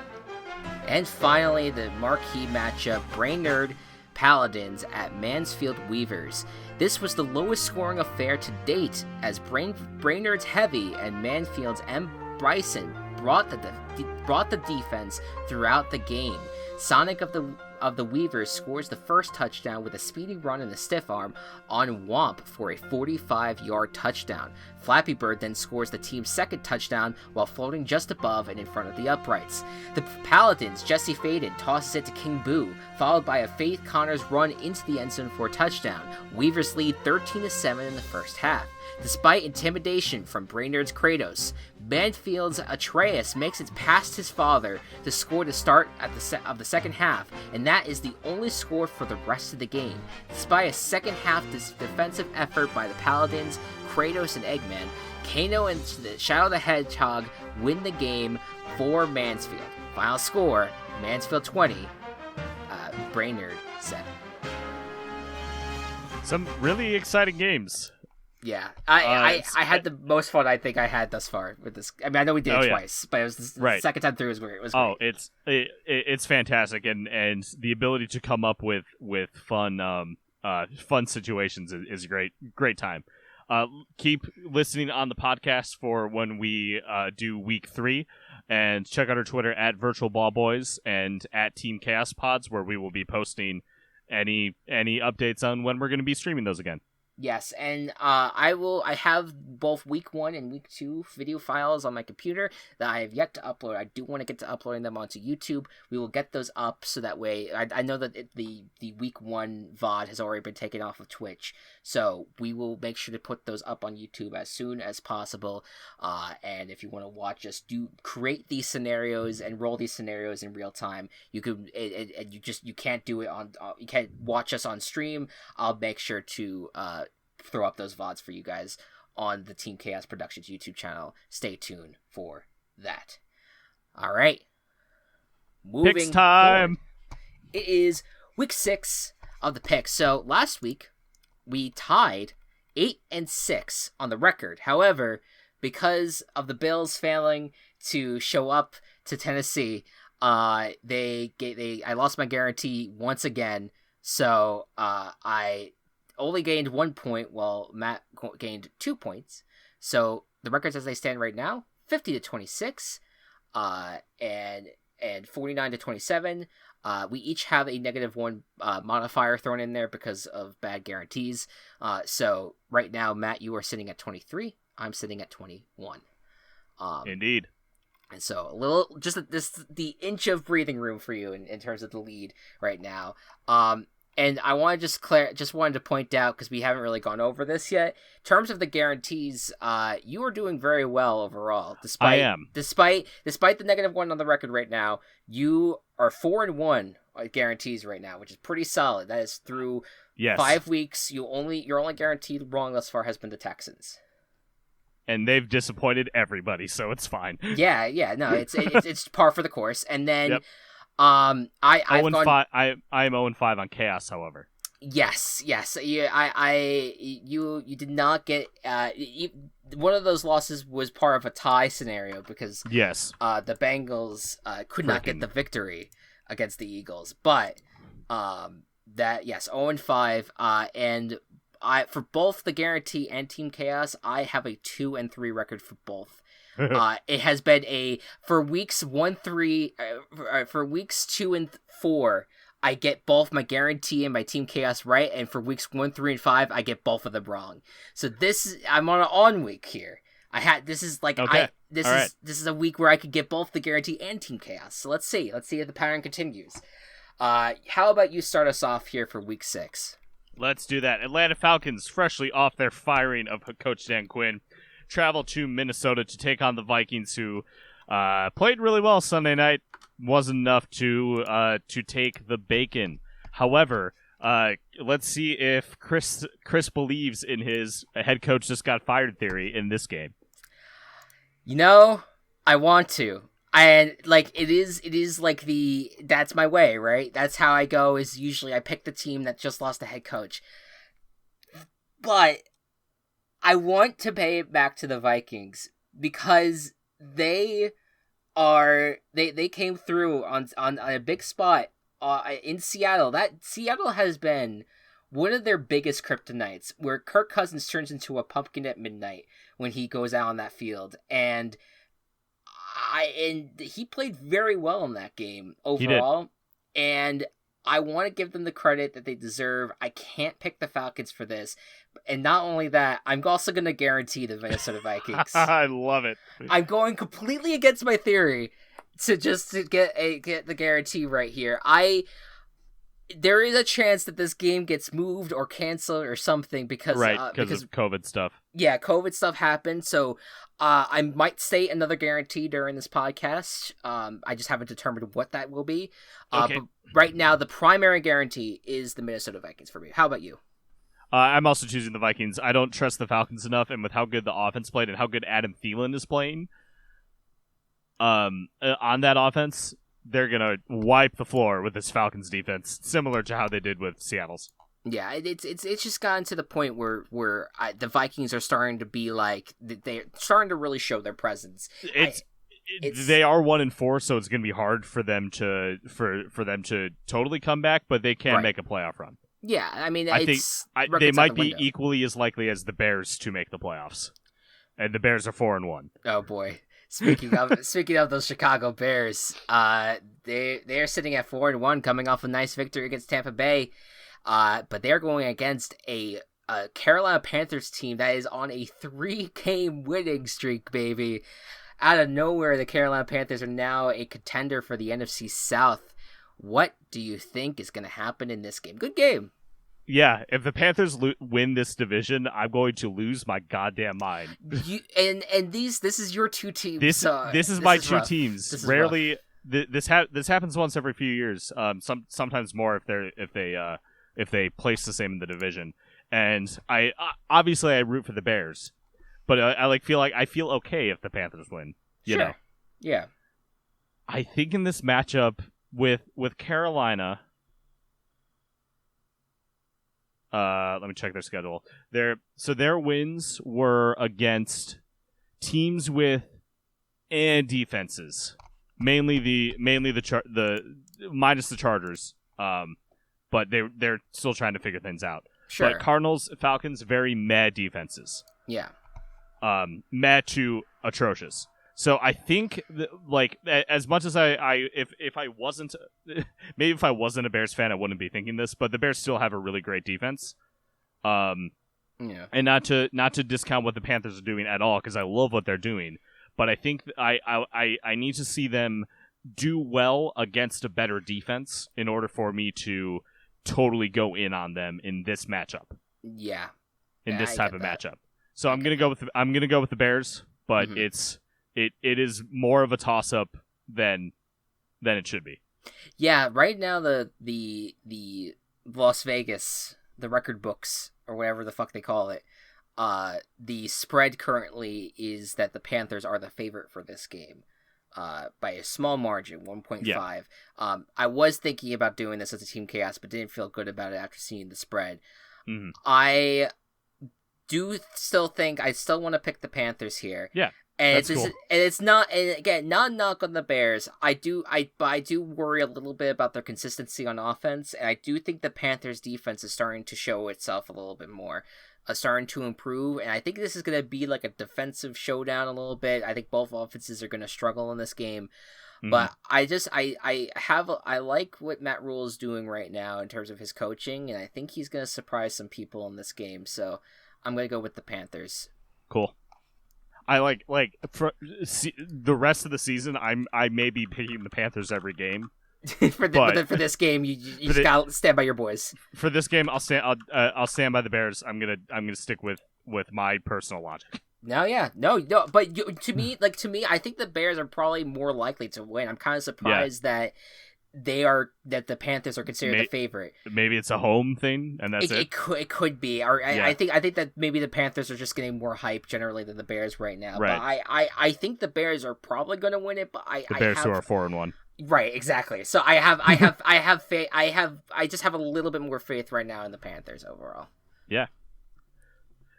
And finally, the marquee matchup, Brainerd Paladins at Mansfield Weavers. This was the lowest scoring affair to date, as Brainerd's Heavy and Mansfield's M. Bryson brought the defense throughout the game. Sonic of the Weavers scores the first touchdown with a speedy run and a stiff arm on Womp for a 45-yard touchdown. Flappy Bird then scores the team's second touchdown while floating just above and in front of the uprights. The Paladins' Jesse Faden tosses it to King Boo, followed by a Faith Connors run into the end zone for a touchdown. Weavers lead 13-7 in the first half. Despite intimidation from Brainerd's Kratos, Banfield's Atreus makes it past his father to score to start of the second half, and that is the only score for the rest of the game. Despite a second half defensive effort by the Paladins, Kratos and Eggman, Kano and Shadow the Hedgehog win the game for Mansfield. Final score, Mansfield 20, Brainerd 7. Some really exciting games. Yeah, I had the most fun I think I had thus far with this. I mean, I know we did it twice, but it was the second time through it was great. It's fantastic, and the ability to come up with fun situations is a great time. Keep listening on the podcast for when we do week 3, and check out our Twitter at Virtual Ball Boys and at Team Chaos Pods, where we will be posting any updates on when we're going to be streaming those again. Yes, and I have both week 1 and week 2 video files on my computer that I have yet to upload. I do want to get to uploading them onto YouTube. We will get those up so that way I know that the week 1 VOD has already been taken off of Twitch, so we will make sure to put those up on YouTube as soon as possible. And if you want to watch us create these scenarios and roll these scenarios in real time, you could you can't do it you can't watch us on stream. I'll make sure to throw up those VODs for you guys on the Team Chaos Productions YouTube channel. Stay tuned for that. All right. Moving Picks time. Forward, it is week 6 of the picks. So last week we tied 8-6 on the record. However, because of the Bills failing to show up to Tennessee, I lost my guarantee once again. So I only gained 1 point while Matt gained 2 points. So the records as they stand right now, 50-26, and 49-27. We each have a -1 modifier thrown in there because of bad guarantees. So right now, Matt, you are sitting at 23. I'm sitting at 21. Indeed. And so a little, just the inch of breathing room for you in terms of the lead right now. And I want to just wanted to point out, because we haven't really gone over this yet. In terms of the guarantees, you are doing very well overall. I am. Despite the -1 on the record right now, you are 4-1 guarantees right now, which is pretty solid. That is through 5 weeks. Your only guaranteed wrong thus far has been the Texans. And they've disappointed everybody, so it's fine. Yeah, no, it's par for the course. And then. Yep. I'm 0-5. I'm 0-5 on Chaos, however. Yes. You did not get one of those losses was part of a tie scenario because the Bengals could not get the victory against the Eagles, but 0-5 and for both the guarantee and Team Chaos, I have a 2-3 record for both. It has been for weeks 1-3 for weeks 2 and 4 I get both my guarantee and my Team Chaos right, and for weeks 1, 3, and 5 I get both of them wrong. So I'm on an on week here. This is a week where I could get both the guarantee and Team Chaos. So let's see if the pattern continues. How about you start us off here for week 6? Let's do that. Atlanta Falcons, freshly off their firing of Coach Dan Quinn, travel to Minnesota to take on the Vikings, who played really well Sunday night. Wasn't enough to take the bacon. However, let's see if Chris believes in his head coach just got fired theory in this game. I want to. And it is like that's my way, right? That's how I go. Is usually I pick the team that just lost a head coach. But I want to pay it back to the Vikings because they came through on a big spot in Seattle. That Seattle has been one of their biggest kryptonites, where Kirk Cousins turns into a pumpkin at midnight when he goes out on that field. And and he played very well in that game overall, and I want to give them the credit that they deserve. I can't pick the Falcons for this, and not only that, I'm also going to guarantee the Minnesota Vikings. I love it. I'm going completely against my theory to get the guarantee right here. There is a chance that this game gets moved or canceled or something because of COVID stuff. Yeah, COVID stuff happened. So I might say another guarantee during this podcast. I just haven't determined what that will be. Okay. But right now, the primary guarantee is the Minnesota Vikings for me. How about you? I'm also choosing the Vikings. I don't trust the Falcons enough, and with how good the offense played and how good Adam Thielen is playing on that offense, they're going to wipe the floor with this Falcons defense, similar to how they did with Seattle's. Yeah, it's just gotten to the point where the Vikings are starting to be like, they're starting to really show their presence. They are 1-4, so it's going to be hard for them to totally come back, but they can make a playoff run. Yeah, I mean, I think they might be equally as likely as the Bears to make the playoffs, and the Bears are 4-1. Oh boy. Speaking of those Chicago Bears, they're sitting at 4-1, coming off a nice victory against Tampa Bay, but they're going against a Carolina Panthers team that is on a 3-game winning streak, baby. Out of nowhere, the Carolina Panthers are now a contender for the NFC South. What do you think is going to happen in this game? Good game. Yeah, if the Panthers win this division, I'm going to lose my goddamn mind. This is your two teams. This is my two rough. teams. This Rarely, this happens once every few years. Sometimes more if they place the same in the division. And I obviously root for the Bears, but I feel okay if the Panthers win. You know? Yeah. I think in this matchup with Carolina. Let me check their schedule. Their wins were against teams with defenses, mainly the minus the Chargers. But they're still trying to figure things out. Sure. But Cardinals, Falcons, very mad defenses. Yeah. Mad to atrocious. So I think as much as if I wasn't a Bears fan, I wouldn't be thinking this, but the Bears still have a really great defense. Yeah. And not to discount what the Panthers are doing at all, because I love what they're doing, but I think I need to see them do well against a better defense in order for me to totally go in on them in this matchup. Yeah. In this type of matchup. So I'm gonna go with the Bears, but It is more of a toss-up than it should be. Yeah, right now the Las Vegas, the record books, or whatever the fuck they call it, the spread currently is that the Panthers are the favorite for this game, by a small margin, 1.5. Yeah. I was thinking about doing this as a Team Chaos, but didn't feel good about it after seeing the spread. Mm-hmm. I do still think I still want to pick the Panthers here. Yeah. And cool. It's not, and again, not a knock on the Bears. I do worry a little bit about their consistency on offense, and I do think the Panthers' defense is starting to show itself a little bit more, starting to improve, and I think this is going to be like a defensive showdown a little bit. I think both offenses are going to struggle in this game, but I like what Matt Rule is doing right now in terms of his coaching, and I think he's going to surprise some people in this game, so I'm going to go with the Panthers. Cool. I for the rest of the season. I may be picking the Panthers every game. for this game, you just gotta stand by your boys. For this game, I'll stand by the Bears. I'm gonna stick with my personal logic. No. But to me, I think the Bears are probably more likely to win. I'm kind of surprised that the Panthers are considered the favorite. Maybe it's a home thing, and that's it. It could be. Or I think that maybe the Panthers are just getting more hype generally than the Bears right now. Right. But I think the Bears are probably going to win it. But the Bears who are 4-1. Right. Exactly. So I have faith. I just have a little bit more faith right now in the Panthers overall. Yeah.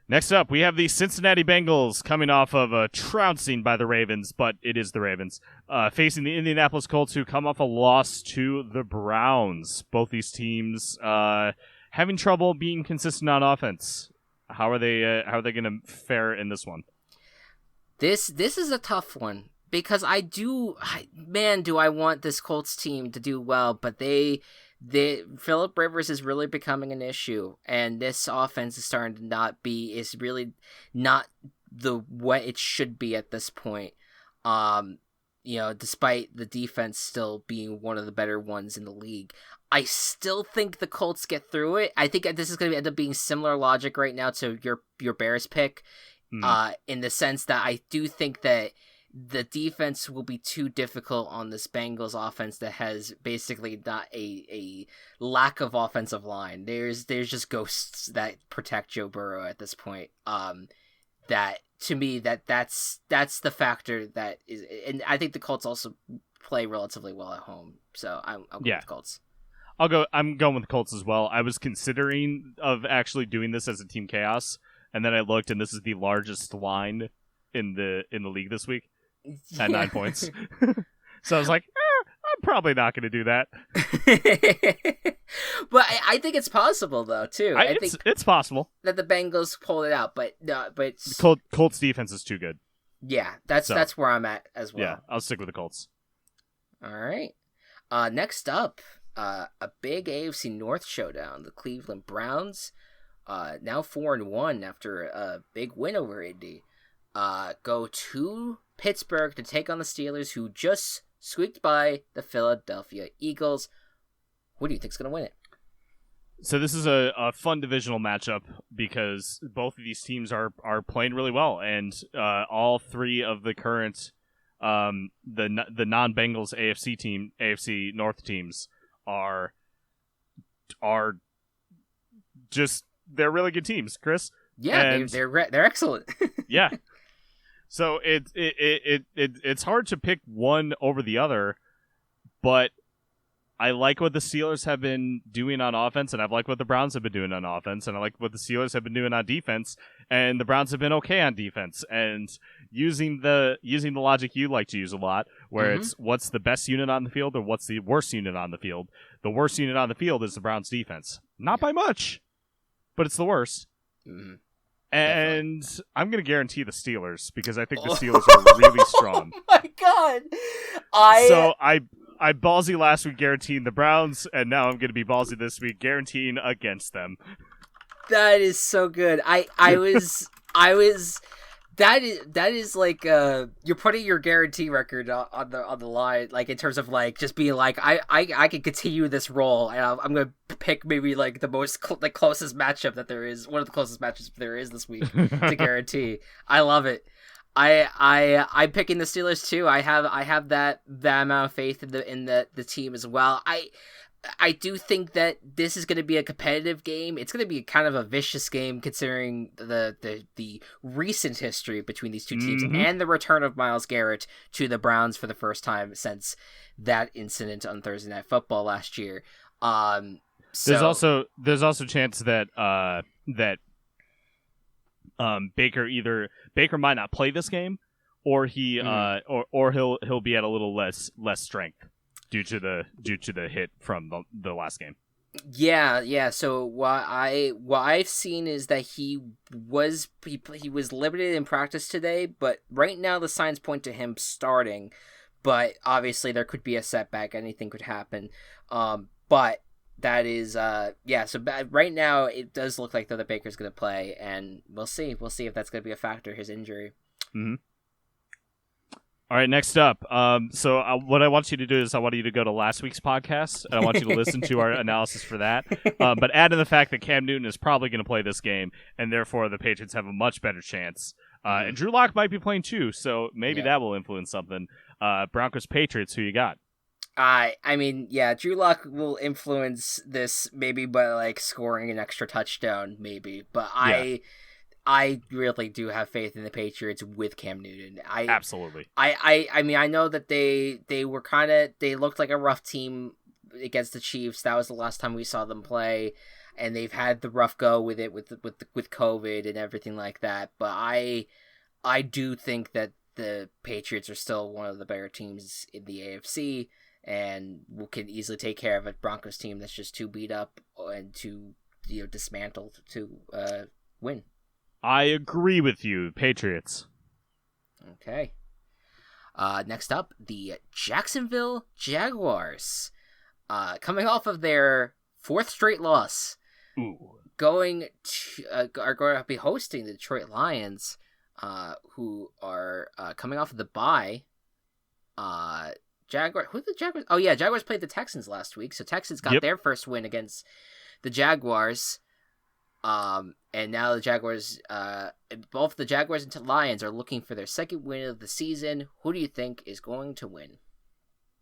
Next up, we have the Cincinnati Bengals coming off of a trouncing by the Ravens, but it is the Ravens, facing the Indianapolis Colts, who come off a loss to the Browns. Both these teams having trouble being consistent on offense. How are they going to fare in this one? This is a tough one because do I want this Colts team to do well, but Phillip Rivers is really becoming an issue, and this offense is starting to is really not what it should be at this point. Despite the defense still being one of the better ones in the league, I still think the Colts get through it. I think this is going to end up being similar logic right now to your Bears pick, in the sense that I do think that the defense will be too difficult on this Bengals offense that has basically not a lack of offensive line. There's just ghosts that protect Joe Burrow at this point. That to me that's the factor that is, and I think the Colts also play relatively well at home. So I'll go with the Colts. I'm going with the Colts as well. I was considering of actually doing this as a Team Chaos, and then I looked, and this is the largest line in the league this week at 9 points. So I was like, I'm probably not going to do that. But I think it's possible though too. I think it's possible that the Bengals pull it out, but Colts defense is too good. Yeah, that's where I'm at as well. Yeah, I'll stick with the Colts. All right. Next up, a big AFC North showdown. The Cleveland Browns, now 4-1 after a big win over Indy, go to Pittsburgh to take on the Steelers, who just squeaked by the Philadelphia Eagles. Who do you think's going to win it? So this is a fun divisional matchup because both of these teams are playing really well, and all three of the current the non-Bengals AFC North teams are just they're really good teams, Chris. Yeah, and they're excellent. Yeah. So it's hard to pick one over the other, but I like what the Steelers have been doing on offense, and I like what the Browns have been doing on offense, and I like what the Steelers have been doing on defense, and the Browns have been okay on defense. And using the logic you like to use a lot, where it's what's the best unit on the field or what's the worst unit on the field. The worst unit on the field is the Browns defense. Not by much, but it's the worst. Mm-hmm. And definitely. I'm going to guarantee the Steelers because I think the Steelers are really strong. Oh my god! I ballsy last week guaranteeing the Browns, and now I'm going to be ballsy this week guaranteeing against them. That is so good. I was that is like you're putting your guarantee record on the line, like in terms of like just being like I can continue this role, and I'm gonna pick maybe like the closest matchup that there is, one of the closest matchups there is this week to guarantee. I love it. I'm picking the Steelers too. I have that amount of faith in the team as well. I do think that this is going to be a competitive game. It's going to be kind of a vicious game considering the recent history between these two teams and the return of Myles Garrett to the Browns for the first time since that incident on Thursday Night Football last year. There's also a chance that Baker might not play this game, or he or he'll be at a little less strength due to the hit from the last game. Yeah. So what I've seen is that he was limited in practice today, but right now the signs point to him starting. But obviously there could be a setback; anything could happen. But that is So right now it does look like that Baker's going to play, and we'll see. We'll see if that's going to be a factor, his injury. Mm-hmm. All right, next up. What I want you to do is I want you to go to last week's podcast, and I want you to listen to our analysis for that. But add in the fact that Cam Newton is probably going to play this game, and therefore the Patriots have a much better chance. And Drew Lock might be playing too, so maybe that will influence something. Broncos Patriots, who you got? Drew Lock will influence this maybe by like scoring an extra touchdown, maybe. But I really do have faith in the Patriots with Cam Newton. Absolutely. I know that they looked like a rough team against the Chiefs. That was the last time we saw them play, and they've had the rough go with it with COVID and everything like that. But I do think that the Patriots are still one of the better teams in the AFC, and can easily take care of a Broncos team that's just too beat up and too dismantled to win. I agree with you, Patriots. Okay. Next up, the Jacksonville Jaguars, coming off of their 4th straight loss, Ooh. are going to be hosting the Detroit Lions, who are coming off of the bye. Who the Jaguars? Oh yeah, Jaguars played the Texans last week, so Texans got their first win against the Jaguars. And now the Jaguars, both the Jaguars and Lions are looking for their second win of the season. Who do you think is going to win?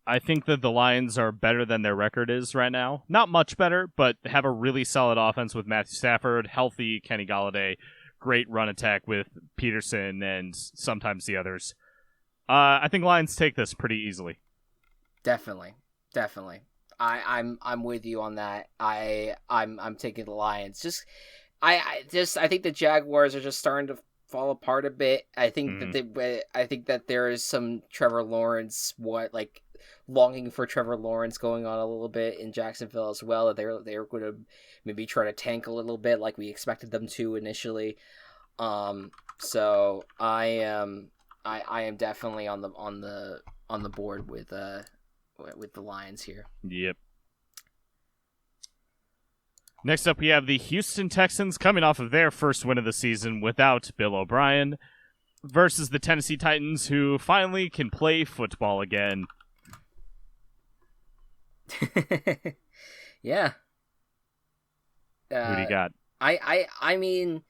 I think that the Lions are better than their record is right now. Not much better, but have a really solid offense with Matthew Stafford, healthy Kenny Golladay, great run attack with Peterson and sometimes the others. I think Lions take this pretty easily. Definitely. I'm with you on that. I'm taking the Lions. I think the Jaguars are just starting to fall apart a bit. I think that there is some Trevor Lawrence longing for Trevor Lawrence going on a little bit in Jacksonville as well. That they're going to maybe try to tank a little bit like we expected them to initially. So I am definitely on the board with the Lions here. Yep. Next up, we have the Houston Texans coming off of their first win of the season without Bill O'Brien versus the Tennessee Titans, who finally can play football again. Yeah. Who do you got? I mean,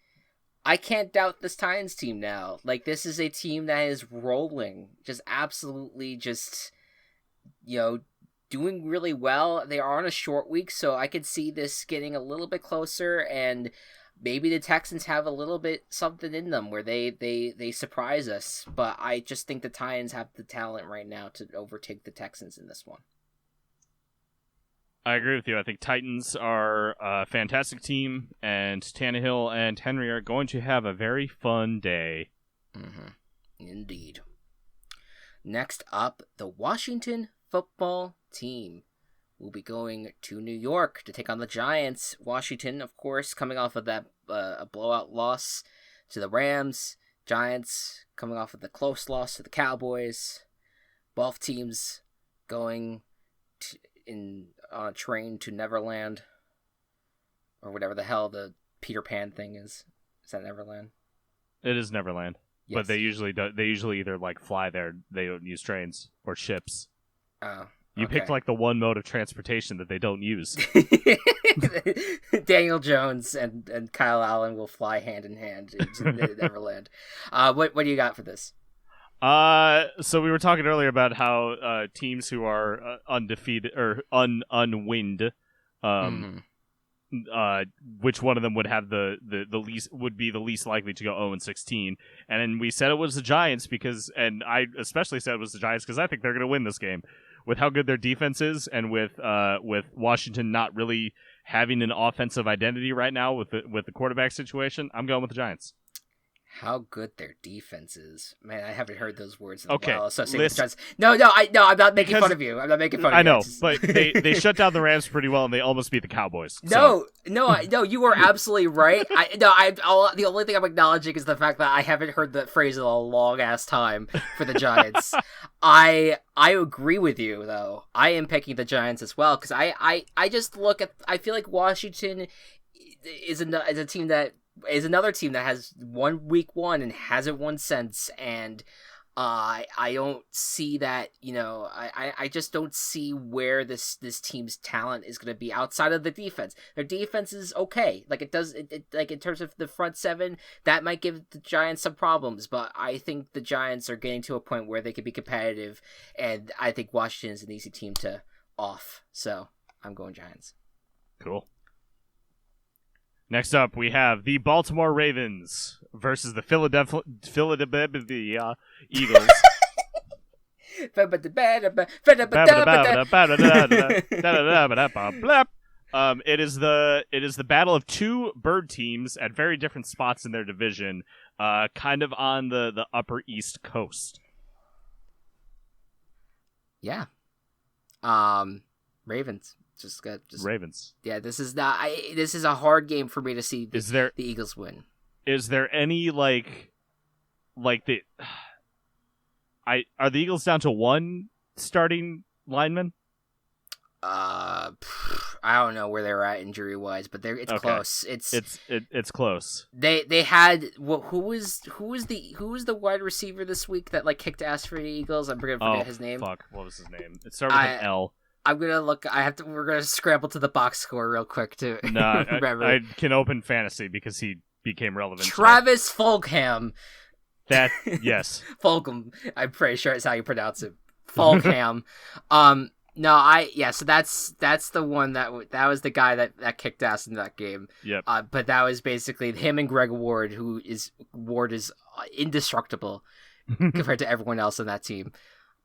I can't doubt this Titans team now. Like, this is a team that is rolling. Just absolutely doing really well. They are on a short week, so I could see this getting a little bit closer, and maybe the Texans have a little bit something in them where they surprise us. But I just think the Titans have the talent right now to overtake the Texans in this one. I agree with you. I think Titans are a fantastic team, and Tannehill and Henry are going to have a very fun day. Mm-hmm. Indeed. Next up, the Washington football team will be going to New York to take on the Giants. Washington, of course, coming off of that a blowout loss to the Rams. Giants coming off of the close loss to the Cowboys. Both teams going on a train to Neverland, or whatever the hell the Peter Pan thing is. Is that Neverland? It is Neverland, yes. But they usually either fly there. They don't use trains or ships. Oh, you picked the one mode of transportation that they don't use. Daniel Jones and Kyle Allen will fly hand in hand into Neverland. What do you got for this? So we were talking earlier about how teams who are undefeated or unwinned, which one of them would have the least would be the least likely to go 0-16, and then we said it was the Giants and I especially said it was the Giants because I think they're going to win this game with how good their defense is, and with Washington not really having an offensive identity right now with the quarterback situation. I'm going with the Giants. How good their defense is, man! I haven't heard those words in a while. So no, I'm not making fun of you. I'm not making fun of you. I know, but they shut down the Rams pretty well, and they almost beat the Cowboys. No, you were absolutely right. The only thing I'm acknowledging is the fact that I haven't heard that phrase in a long ass time for the Giants. I agree with you though. I am picking the Giants as well because I just look at. I feel like Washington is a team that. Is another team that has won week 1 and hasn't won since, and I don't see that. I just don't see where this team's talent is going to be outside of the defense. Their defense is okay, in terms of the front seven, that might give the Giants some problems, but I think the Giants are getting to a point where they could be competitive, and I think Washington is an easy team to off. So I'm going Giants. Cool. Next up, we have the Baltimore Ravens versus the Philadelphia Eagles. It is the battle of two bird teams at very different spots in their division, kind of on the Upper East Coast. Yeah. Ravens. Just Ravens. Yeah, this is a hard game for me to see the Eagles win. Is there any Are the Eagles down to one starting lineman? I don't know where they're at injury wise, but it's close. It's close. They had who was the wide receiver this week that like kicked ass for the Eagles? I'm gonna forget his name. Fuck, what was his name? It started with an L. I'm gonna look. We're gonna scramble to the box score real quick to remember. I can open fantasy because he became relevant. Travis Fulgham. That yes. Fulgham. I'm pretty sure it's how you pronounce it. Fulgham. No, so that's the one that was the guy that kicked ass in that game. Yep. But that was basically him and Greg Ward, Ward is indestructible compared to everyone else on that team.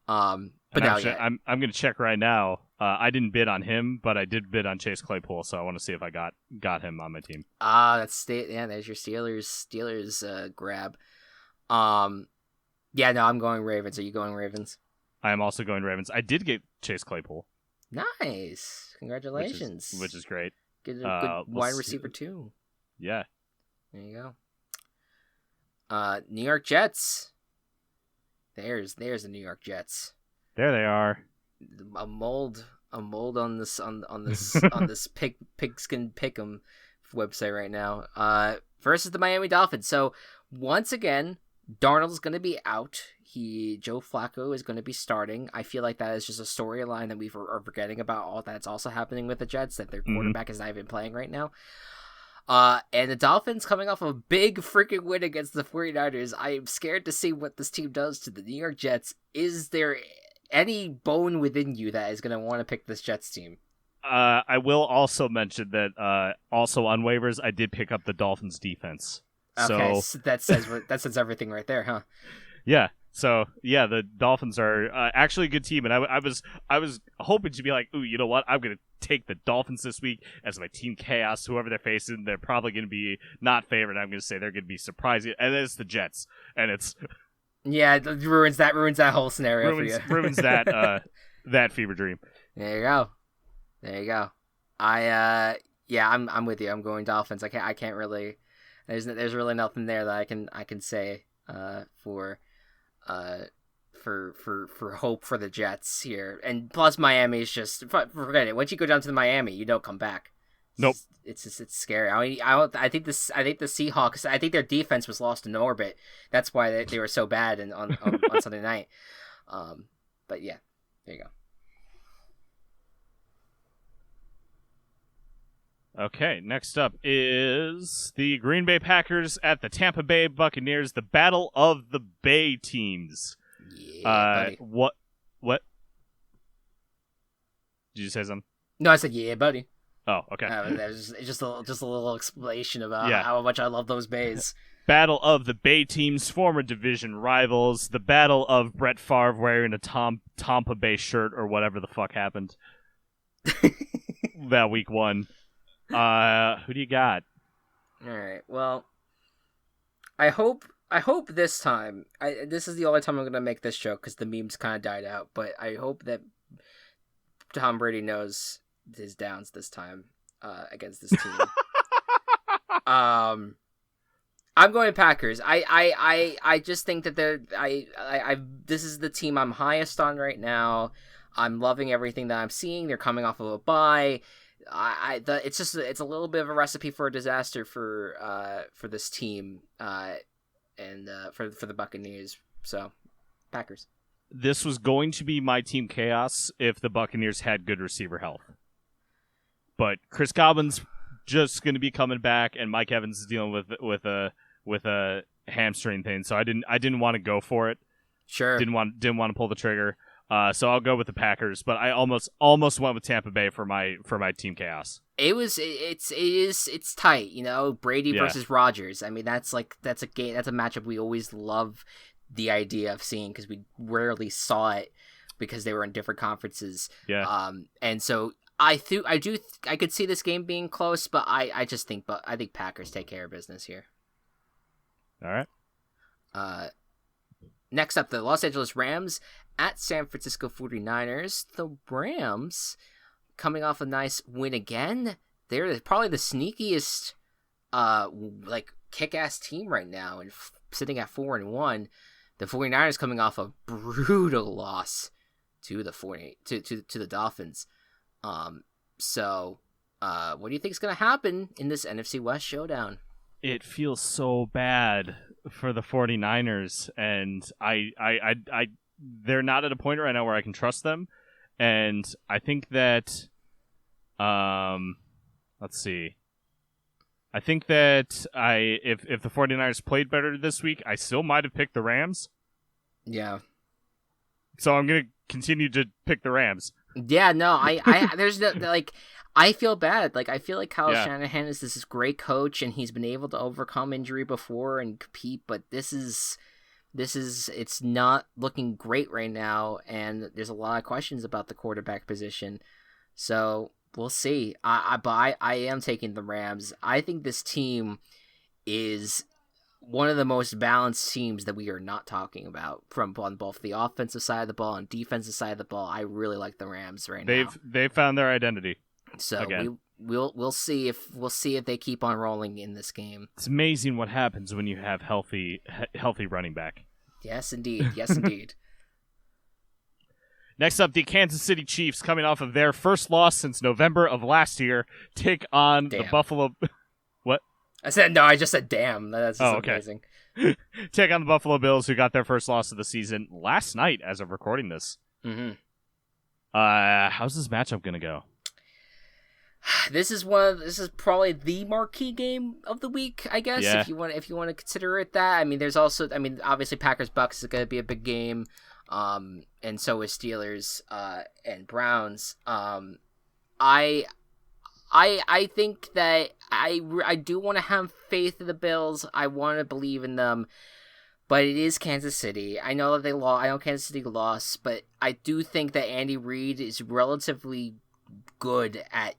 But now, actually, I'm gonna check right now. I didn't bid on him, but I did bid on Chase Claypool, so I want to see if I got him on my team. There's your Steelers grab. No, I'm going Ravens. Are you going Ravens? I am also going Ravens. I did get Chase Claypool. Nice. Congratulations. Which is great. Get a good wide receiver too. Yeah. There you go. New York Jets. There's the New York Jets. There they are. A mold on this pigskin pick'em website right now. Versus the Miami Dolphins. So once again, Darnold's going to be out. Joe Flacco is going to be starting. I feel like that is just a storyline that we are forgetting about. All that's also happening with the Jets, that their quarterback is not even playing right now. And the Dolphins coming off a big freaking win against the 49ers. I am scared to see what this team does to the New York Jets. Is there any bone within you that is going to want to pick this Jets team? I will also mention that also on waivers, I did pick up the Dolphins defense. Okay, so that says everything right there, huh? Yeah. So yeah, the Dolphins are actually a good team, and I was hoping to be like, ooh, you know what? I'm gonna take the Dolphins this week as my team chaos. Whoever they're facing, they're probably gonna be not favored. I'm gonna say they're gonna be surprising, and then it's the Jets, and it's it ruins that whole scenario for you. Ruins that that fever dream. There you go. I'm with you. I'm going Dolphins. I can't really. There's really nothing there that I can say for hope for the Jets here. And plus Miami's just forget it. Once you go down to the Miami, you don't come back. Nope. It's scary. I think the Seahawks. I think their defense was lost in orbit. That's why they were so bad on Sunday night. But yeah, there you go. Okay, next up is the Green Bay Packers at the Tampa Bay Buccaneers, the Battle of the Bay teams. Yeah, buddy. What? Did you say something? No, I said, yeah, buddy. Oh, okay. That was just a little explanation about how much I love those Bays. Battle of the Bay teams, former division rivals. The battle of Brett Favre wearing a Tampa Bay shirt or whatever the fuck happened that week one. Who do you got? All right. Well, I hope this time. This is the only time I'm gonna make this joke because the memes kind of died out. But I hope that Tom Brady knows his downs this time against this team. I'm going Packers. I just think that this is the team I'm highest on right now. I'm loving everything that I'm seeing. They're coming off of a bye. It's a little bit of a recipe for a disaster for this team and for the Buccaneers. So, Packers. This was going to be my team chaos if the Buccaneers had good receiver health, but Chris Godwin's just going to be coming back, and Mike Evans is dealing with a hamstring thing, so I didn't want to go for it. Sure. Didn't want to pull the trigger. So I'll go with the Packers, but I almost went with Tampa Bay for my team chaos. It's tight, you know, Brady versus Rodgers. I mean, that's a game, that's a matchup we always love the idea of seeing because we rarely saw it because they were in different conferences. Yeah. And so I could see this game being close, but I think Packers take care of business here. All right. Next up, the Los Angeles Rams at San Francisco 49ers. The Rams, coming off a nice win again. They're probably the sneakiest, kick-ass team right now, and sitting at 4-1. The 49ers coming off a brutal loss to the to the Dolphins. So what do you think is going to happen in this NFC West showdown? It feels so bad for the 49ers, and I they're not at a point right now where I can trust them, and I think that let's see. I think that if the 49ers played better this week, I still might have picked the Rams. Yeah. So I'm going to continue to pick the Rams. Yeah, no, I there's no, like, I feel bad. Like, I feel like Kyle Shanahan is this great coach, and he's been able to overcome injury before and compete, but it's not looking great right now, and there's a lot of questions about the quarterback position. So we'll see. I am taking the Rams. I think this team is one of the most balanced teams that we are not talking about on both the offensive side of the ball and defensive side of the ball. I really like the Rams now. They've found their identity. So again. we'll see if they keep on rolling in this game. It's amazing what happens when you have healthy running back. Yes, indeed. Yes, indeed. Next up, the Kansas City Chiefs, coming off of their first loss since November of last year, take on the Buffalo... What? I said, no, I just said damn. That's just amazing. Take on the Buffalo Bills, who got their first loss of the season last night as of recording this. Mm-hmm. How's this matchup going to go? This is probably the marquee game of the week, I guess, if you want to consider it that. I mean, there's also, obviously Packers-Bucks is going to be a big game. And so is Steelers and Browns. I think that I do want to have faith in the Bills. I want to believe in them, but it is Kansas City. I know that they lost. I know Kansas City lost, but I do think that Andy Reid is relatively good at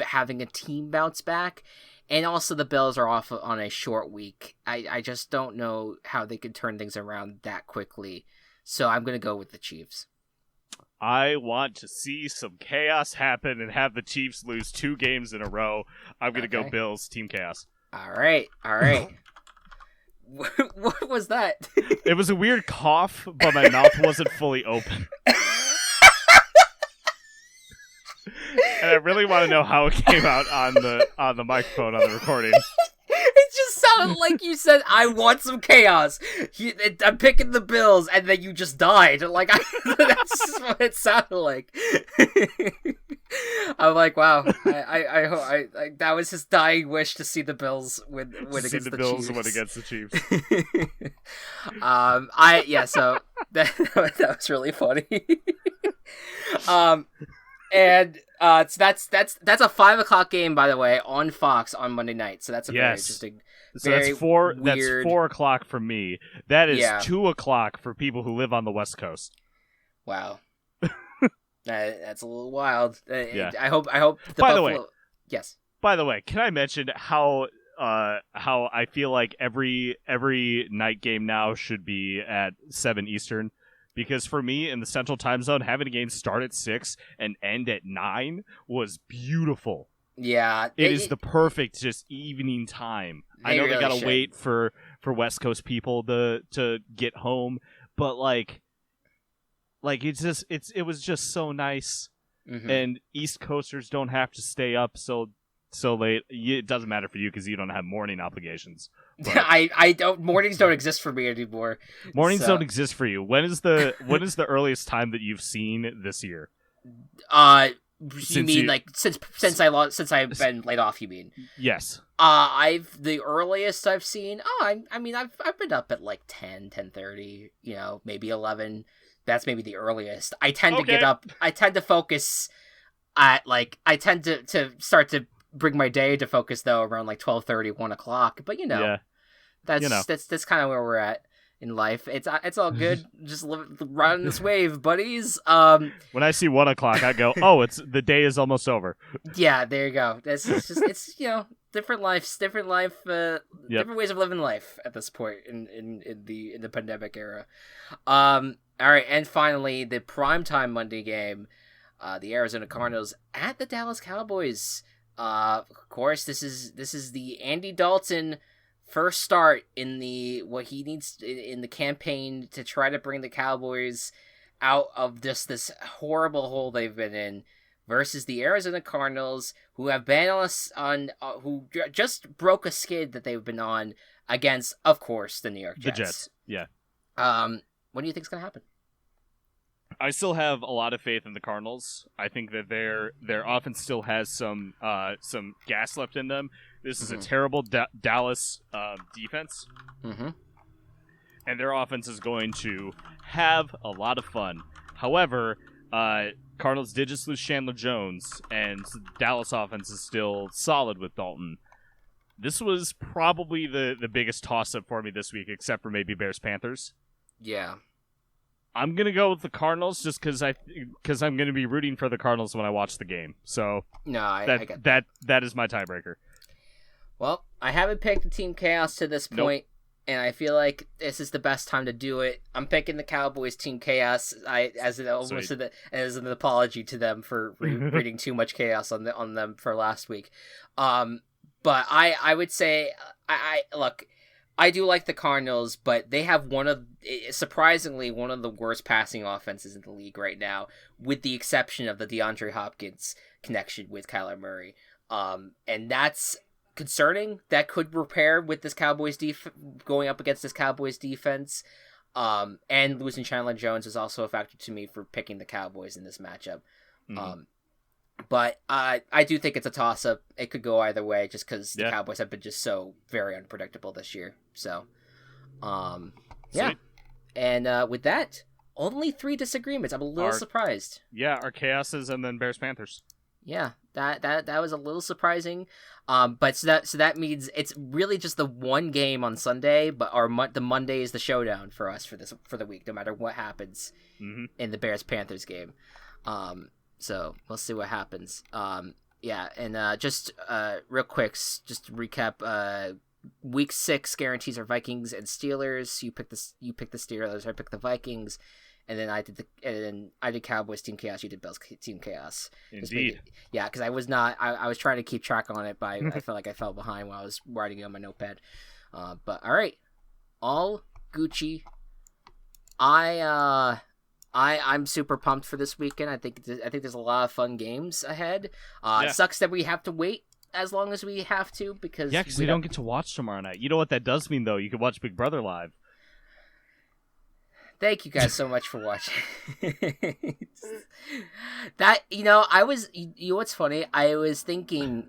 having a team bounce back. And also the Bills are off on a short week. I just don't know how they could turn things around that quickly. So I'm going to go with the Chiefs. I want to see some chaos happen and have the Chiefs lose 2 games in a row. I'm going to go Bills, Team Chaos. All right. What was that? It was a weird cough, but my mouth wasn't fully open. And I really want to know how it came out on the microphone on the recording. It just sounded like you said, I want some chaos. I'm picking the Bills, and then you just died. Like, that's just what it sounded like. I'm like, wow. I that was his dying wish to see the Bills win against the Bills Chiefs. win against the Chiefs. So that was really funny. And so that's a 5:00 game, by the way, on Fox on Monday night. So that's very interesting. So that's 4:00 for me. That is 2:00 for people who live on the West Coast. Wow, that's a little wild. I hope. By the way, yes. By the way, can I mention how I feel like every night game now should be at 7 Eastern? Because for me, in the Central Time Zone, having a game start at 6 and end at 9 was beautiful. Yeah. It is the perfect just evening time. I know really they gotta wait for West Coast people to get home, but like it was just so nice. Mm-hmm. And East Coasters don't have to stay up so late. It doesn't matter for you because you don't have morning obligations. I don't. Mornings don't exist for me anymore. Mornings don't exist for you. When is the earliest time that you've seen this year? Since I've been laid off? You mean? Yes. The earliest I've seen. I've been up at like 10:30. Maybe 11. That's maybe the earliest. I tend to get up. I tend to focus at I tend to start to bring my day to focus though around like 12:30, 1:00. But that's kind of where we're at in life. It's all good. Just riding this wave, buddies. When I see 1:00, I go, oh, the day is almost over. Yeah, there you go. It's different lives, different ways of living life at this point in the pandemic era. All right, and finally the primetime Monday game, the Arizona Cardinals at the Dallas Cowboys. Of course, this is the Andy Dalton first start in what he needs in the campaign to try to bring the Cowboys out of just this horrible hole they've been in, versus the Arizona Cardinals, who have been who just broke a skid that they've been on against, of course, the New York Jets. The Jets, yeah. What do you think's gonna happen? I still have a lot of faith in the Cardinals. I think that their offense still has some gas left in them. This is a terrible Dallas defense, and their offense is going to have a lot of fun. However, Cardinals did just lose Chandler Jones, and Dallas offense is still solid with Dalton. This was probably the biggest toss-up for me this week, except for maybe Bears-Panthers. Yeah. I'm going to go with the Cardinals just because I'm going to be rooting for the Cardinals when I watch the game. So no, I get that is my tiebreaker. Well, I haven't picked Team Chaos to this point, and I feel like this is the best time to do it. I'm picking the Cowboys Team Chaos as an apology to them for reading too much chaos on them for last week. But I would say look, I do like the Cardinals, but they have surprisingly one of the worst passing offenses in the league right now, with the exception of the DeAndre Hopkins connection with Kyler Murray. And that's concerning. That could repair with this Cowboys going up against this Cowboys defense. And losing Chandler Jones is also a factor to me for picking the Cowboys in this matchup. But I do think it's a toss-up. It could go either way just because the Cowboys have been just so very unpredictable this year. So, yeah. And with that, only 3 disagreements. I'm a little surprised. Yeah, our Chaoses and then Bears-Panthers. Yeah, that was a little surprising. But so that means it's really just the one game on Sunday, but the Monday is the showdown for us for the week, no matter what happens in the Bears-Panthers game. So we'll see what happens. Yeah, and just real quick, just to recap. Week 6 guarantees are Vikings and Steelers. You picked the Steelers. I picked the Vikings, and then I did Cowboys Team Chaos. You did Bills Team Chaos. Indeed. Yeah, because I was not. I was trying to keep track on it, but I felt like I fell behind while I was writing it on my notepad. But all right, all Gucci. I'm super pumped for this weekend. I think there's a lot of fun games ahead. It sucks that we have to wait as long as we have to because we don't get to watch tomorrow night. You know what that does mean though? You can watch Big Brother live. Thank you guys so much for watching. That what's funny? I was thinking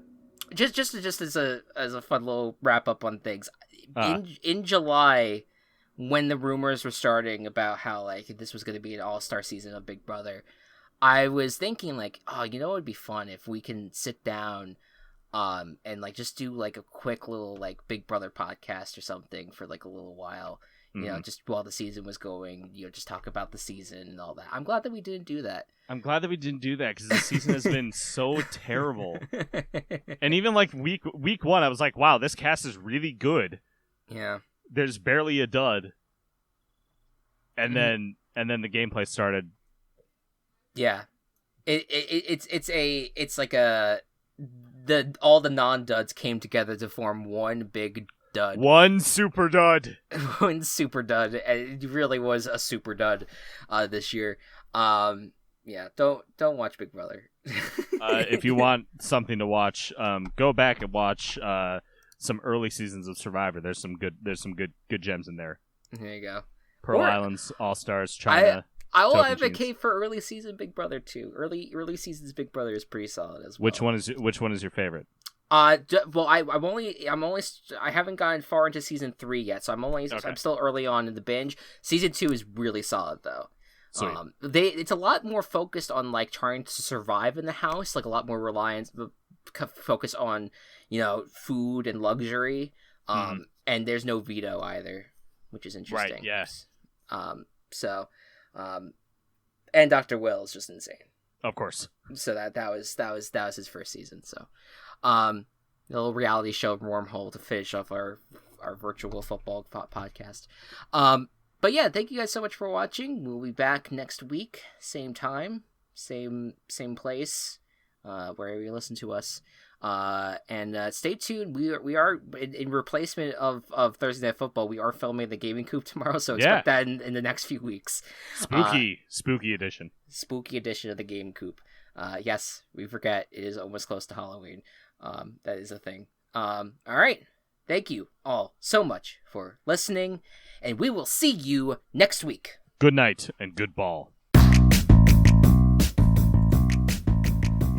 just as a fun little wrap up on things in July. When the rumors were starting about how like this was going to be an all-star season of Big Brother, I was thinking like, oh, it would be fun if we can sit down, and like just do like a quick little like Big Brother podcast or something for like a little while, just while the season was going, just talk about the season and all that. I'm glad that we didn't do that. I'm glad that we didn't do that because the season has been so terrible. And even like week 1, I was like, wow, this cast is really good. Yeah. There's barely a dud, and then the gameplay started. Yeah, it's like all the non-duds came together to form one big dud. One super dud. One super dud. It really was a super dud this year. Yeah, don't watch Big Brother. If you want something to watch, go back and watch some early seasons of Survivor. There's some good gems in there. There you go. Pearl Islands, All Stars, China. I will advocate for early season Big Brother too. Early seasons Big Brother is pretty solid as well. Which one is your favorite? Well, I haven't gotten far into season 3 yet, so I'm still early on in the binge. Season 2 is really solid though. Sweet. It's a lot more focused on like trying to survive in the house, like a lot more focus on food and luxury, and there's no veto either, which is interesting. Right. Yes. And Dr. Will is just insane. Of course. So that was his first season. So, the little reality show wormhole to finish off our virtual football podcast. But yeah, thank you guys so much for watching. We'll be back next week, same time, same place, wherever you listen to us. And stay tuned. We are in replacement of Thursday Night Football. We are filming the Gaming Coop tomorrow, so expect that in the next few weeks. Spooky edition. Spooky edition of the Game Coop. Yes, we forget it is almost close to Halloween. That is a thing. All right. Thank you all so much for listening, and we will see you next week. Good night and good ball.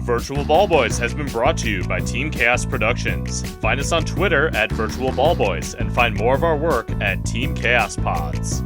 Virtual Ball Boys has been brought to you by Team Chaos Productions. Find us on Twitter at Virtual Ball Boys and find more of our work at Team Chaos Pods.